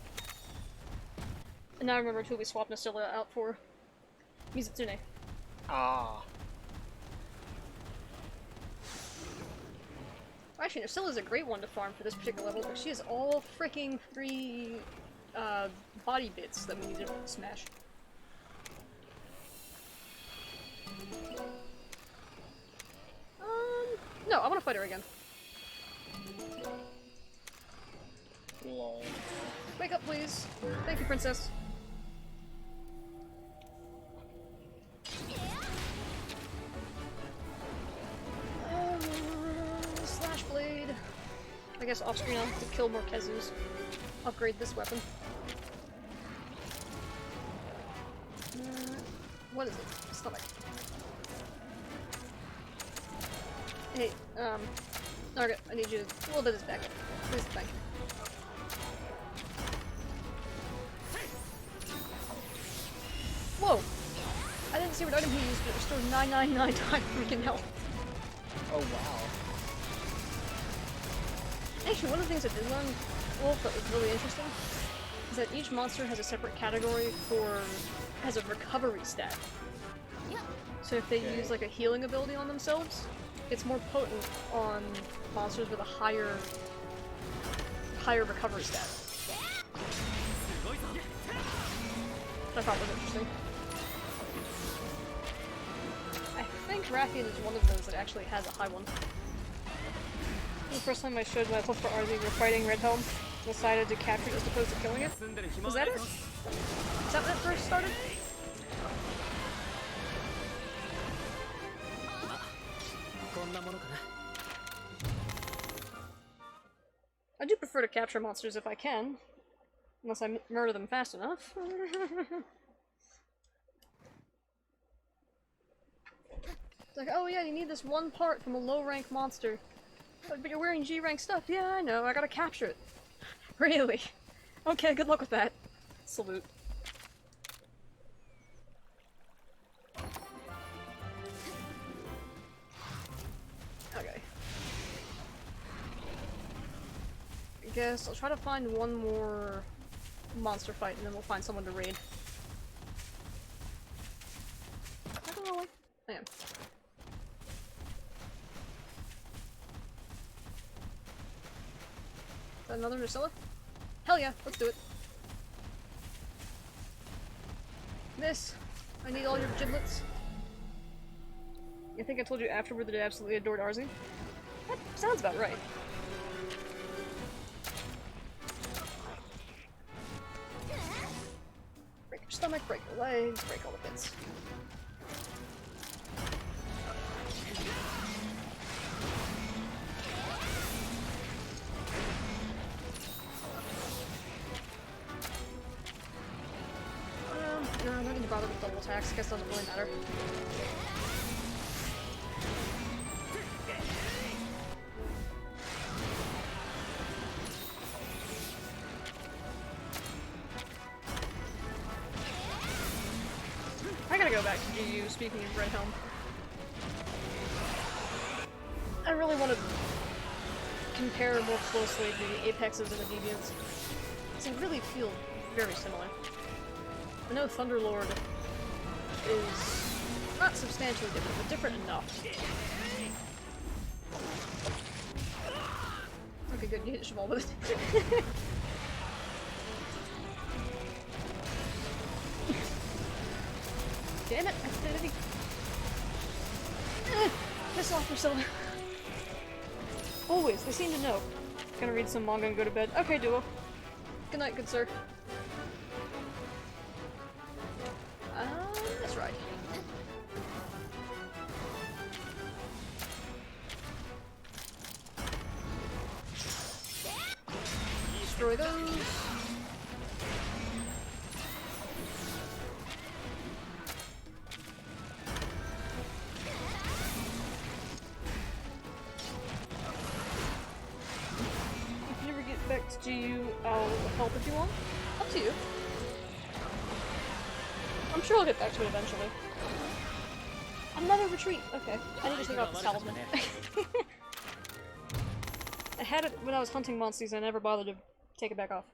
And now I remember who we swapped Nursilla out for. Mizutsune. Ah. Actually, Nursilla is a great one to farm for this particular level, because she has all freaking 3 body bits that we need to smash. No, I want to fight her again. Lol. Wake up, please. Thank you, princess. Slash blade. I guess off screen I'll have to kill more Kezus. Upgrade this weapon. What is it? Stomach. Hey, okay, I need you to a little bit of this back. Please, thank you. Whoa! I didn't see what item he used, but it restored 999 times freaking health. Oh wow. Actually, one of the things I did learn, Wolf, that was really interesting, is that each monster has a separate category has a recovery stat. So if they use like a healing ability on themselves, it's more potent on monsters with a higher recovery stat. Which I thought was interesting. I think Rathian is one of those that actually has a high one. The first time I showed my plus for RZ, we were fighting Red Helm, decided to capture it as opposed to killing it. Was that it? Is that when it first started? I do prefer to capture monsters if I can. Unless I murder them fast enough. It's like, oh yeah, you need this one part from a low-rank monster. But you're wearing G-rank stuff. Yeah, I know, I gotta capture it. Really? Okay, good luck with that. Salute. Okay. I guess I'll try to find one more monster fight and then we'll find someone to raid. I don't know. I am. Is that another Nursilla? Hell yeah, let's do it. This. I need all your giblets. I think I told you afterward that I absolutely adored Arzi. That sounds about right. Break your stomach, break your legs, break all the bits. No, I don't need to bother with double attacks. Guess doesn't really matter. I gotta go back to GU, speaking of Red Helm. I really want to compare more closely the Apexes and the Deviants. They really feel very similar. I know Thunderlord is not substantially different, but different enough. Okay, good, you hit Shamal with it. Damn it, acidity. Piss off, Priscilla. Always, they seem to know. Gonna read some manga and go to bed. Okay, Duo. Good night, good sir. That's right. Destroy those. If you ever get back to GU, I'll help if you want. Up to you. I'm sure I'll get back to it eventually. Another retreat! Okay, I need to take off this talisman. I had it when I was hunting monsters and I never bothered to take it back off.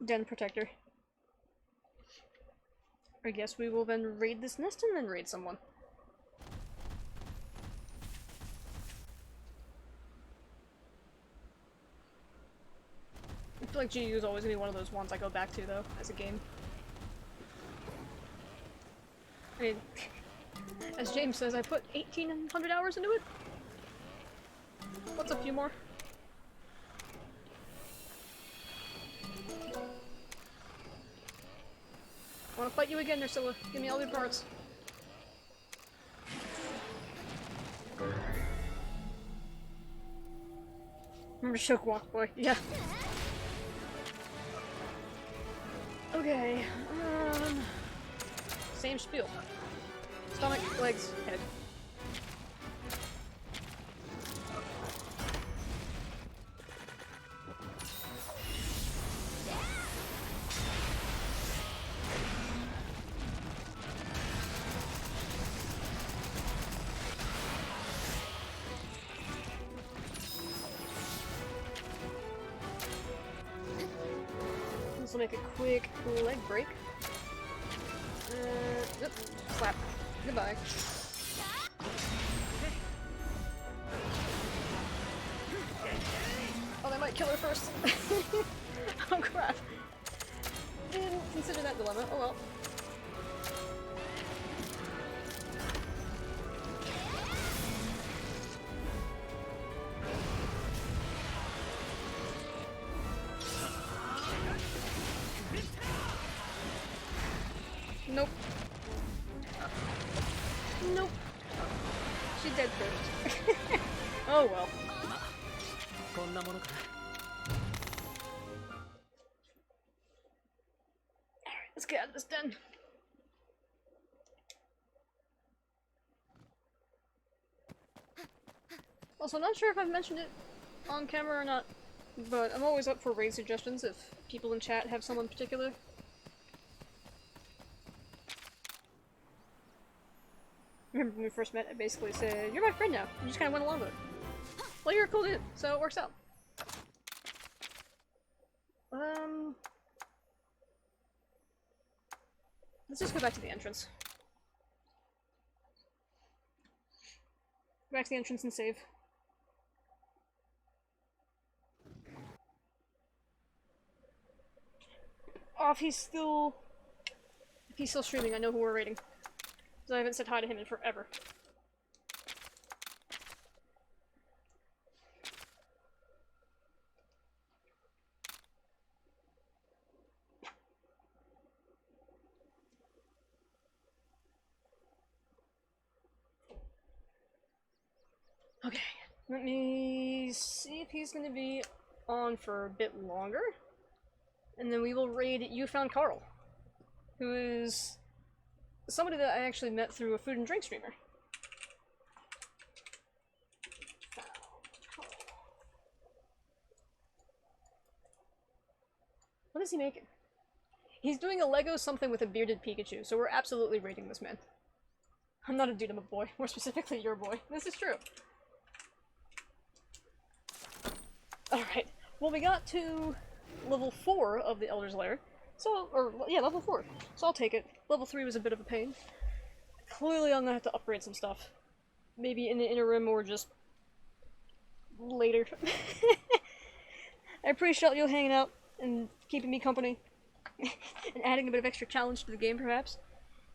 Den Protector. I guess we will then raid this nest and then raid someone. I feel like GU is always going to be one of those ones I go back to, though, as a game. I mean, as James says, I put 1,800 hours into it? What's a few more? I wanna fight you again, Ursula. Give me all your parts. Remember Shook Walk Boy? Yeah. Okay, same spiel. Stomach, legs, head. This will make a quick leg break. Yep. Slap. Goodbye. Oh, they might kill her first. Oh crap. Didn't consider that dilemma. Oh well. Nope. Nope. She's dead first. Oh well. Alright, let's get out of this den. Also, I'm not sure if I've mentioned it on camera or not, but I'm always up for raid suggestions if people in chat have someone particular. Remember when we first met, I basically said, "You're my friend now." You just kind of went along with it. Well, you're a cool dude, so it works out. Let's just go back to the entrance. Back to the entrance and save. Oh, if he's still streaming, I know who we're raiding. Because I haven't said hi to him in forever. Okay, let me see if he's gonna be on for a bit longer. And then we will raid You Found Carl, who is somebody that I actually met through a food and drink streamer. What is he making? He's doing a Lego something with a bearded Pikachu, so we're absolutely raiding this man. I'm not a dude, I'm a boy. More specifically, your boy. This is true. Alright. Well, we got to level 4 of the Elder's Lair. So, yeah, level 4. So I'll take it. Level 3 was a bit of a pain. Clearly I'm gonna have to upgrade some stuff. Maybe in the interim or just later. I appreciate you hanging out and keeping me company. And adding a bit of extra challenge to the game, perhaps.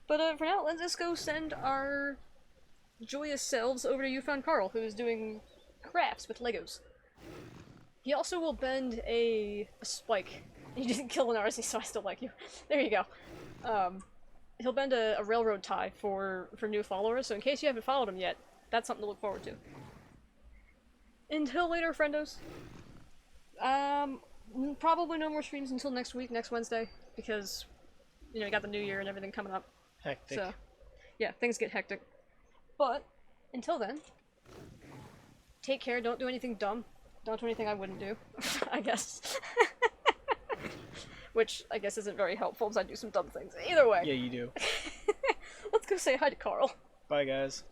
But for now, let's just go send our joyous selves over to You Found Carl, who is doing crafts with Legos. He also will bend a spike. You didn't kill an RC, so I still like you. There you go. He'll bend a railroad tie for new followers, so in case you haven't followed him yet, that's something to look forward to. Until later, friendos. Probably no more streams until next week, next Wednesday, because, you know, you got the new year and everything coming up. Hectic. So, yeah, things get hectic. But, until then, take care, don't do anything dumb. Don't do anything I wouldn't do, I guess. Which, I guess, isn't very helpful, because I do some dumb things. Either way. Yeah, you do. Let's go say hi to Carl. Bye, guys.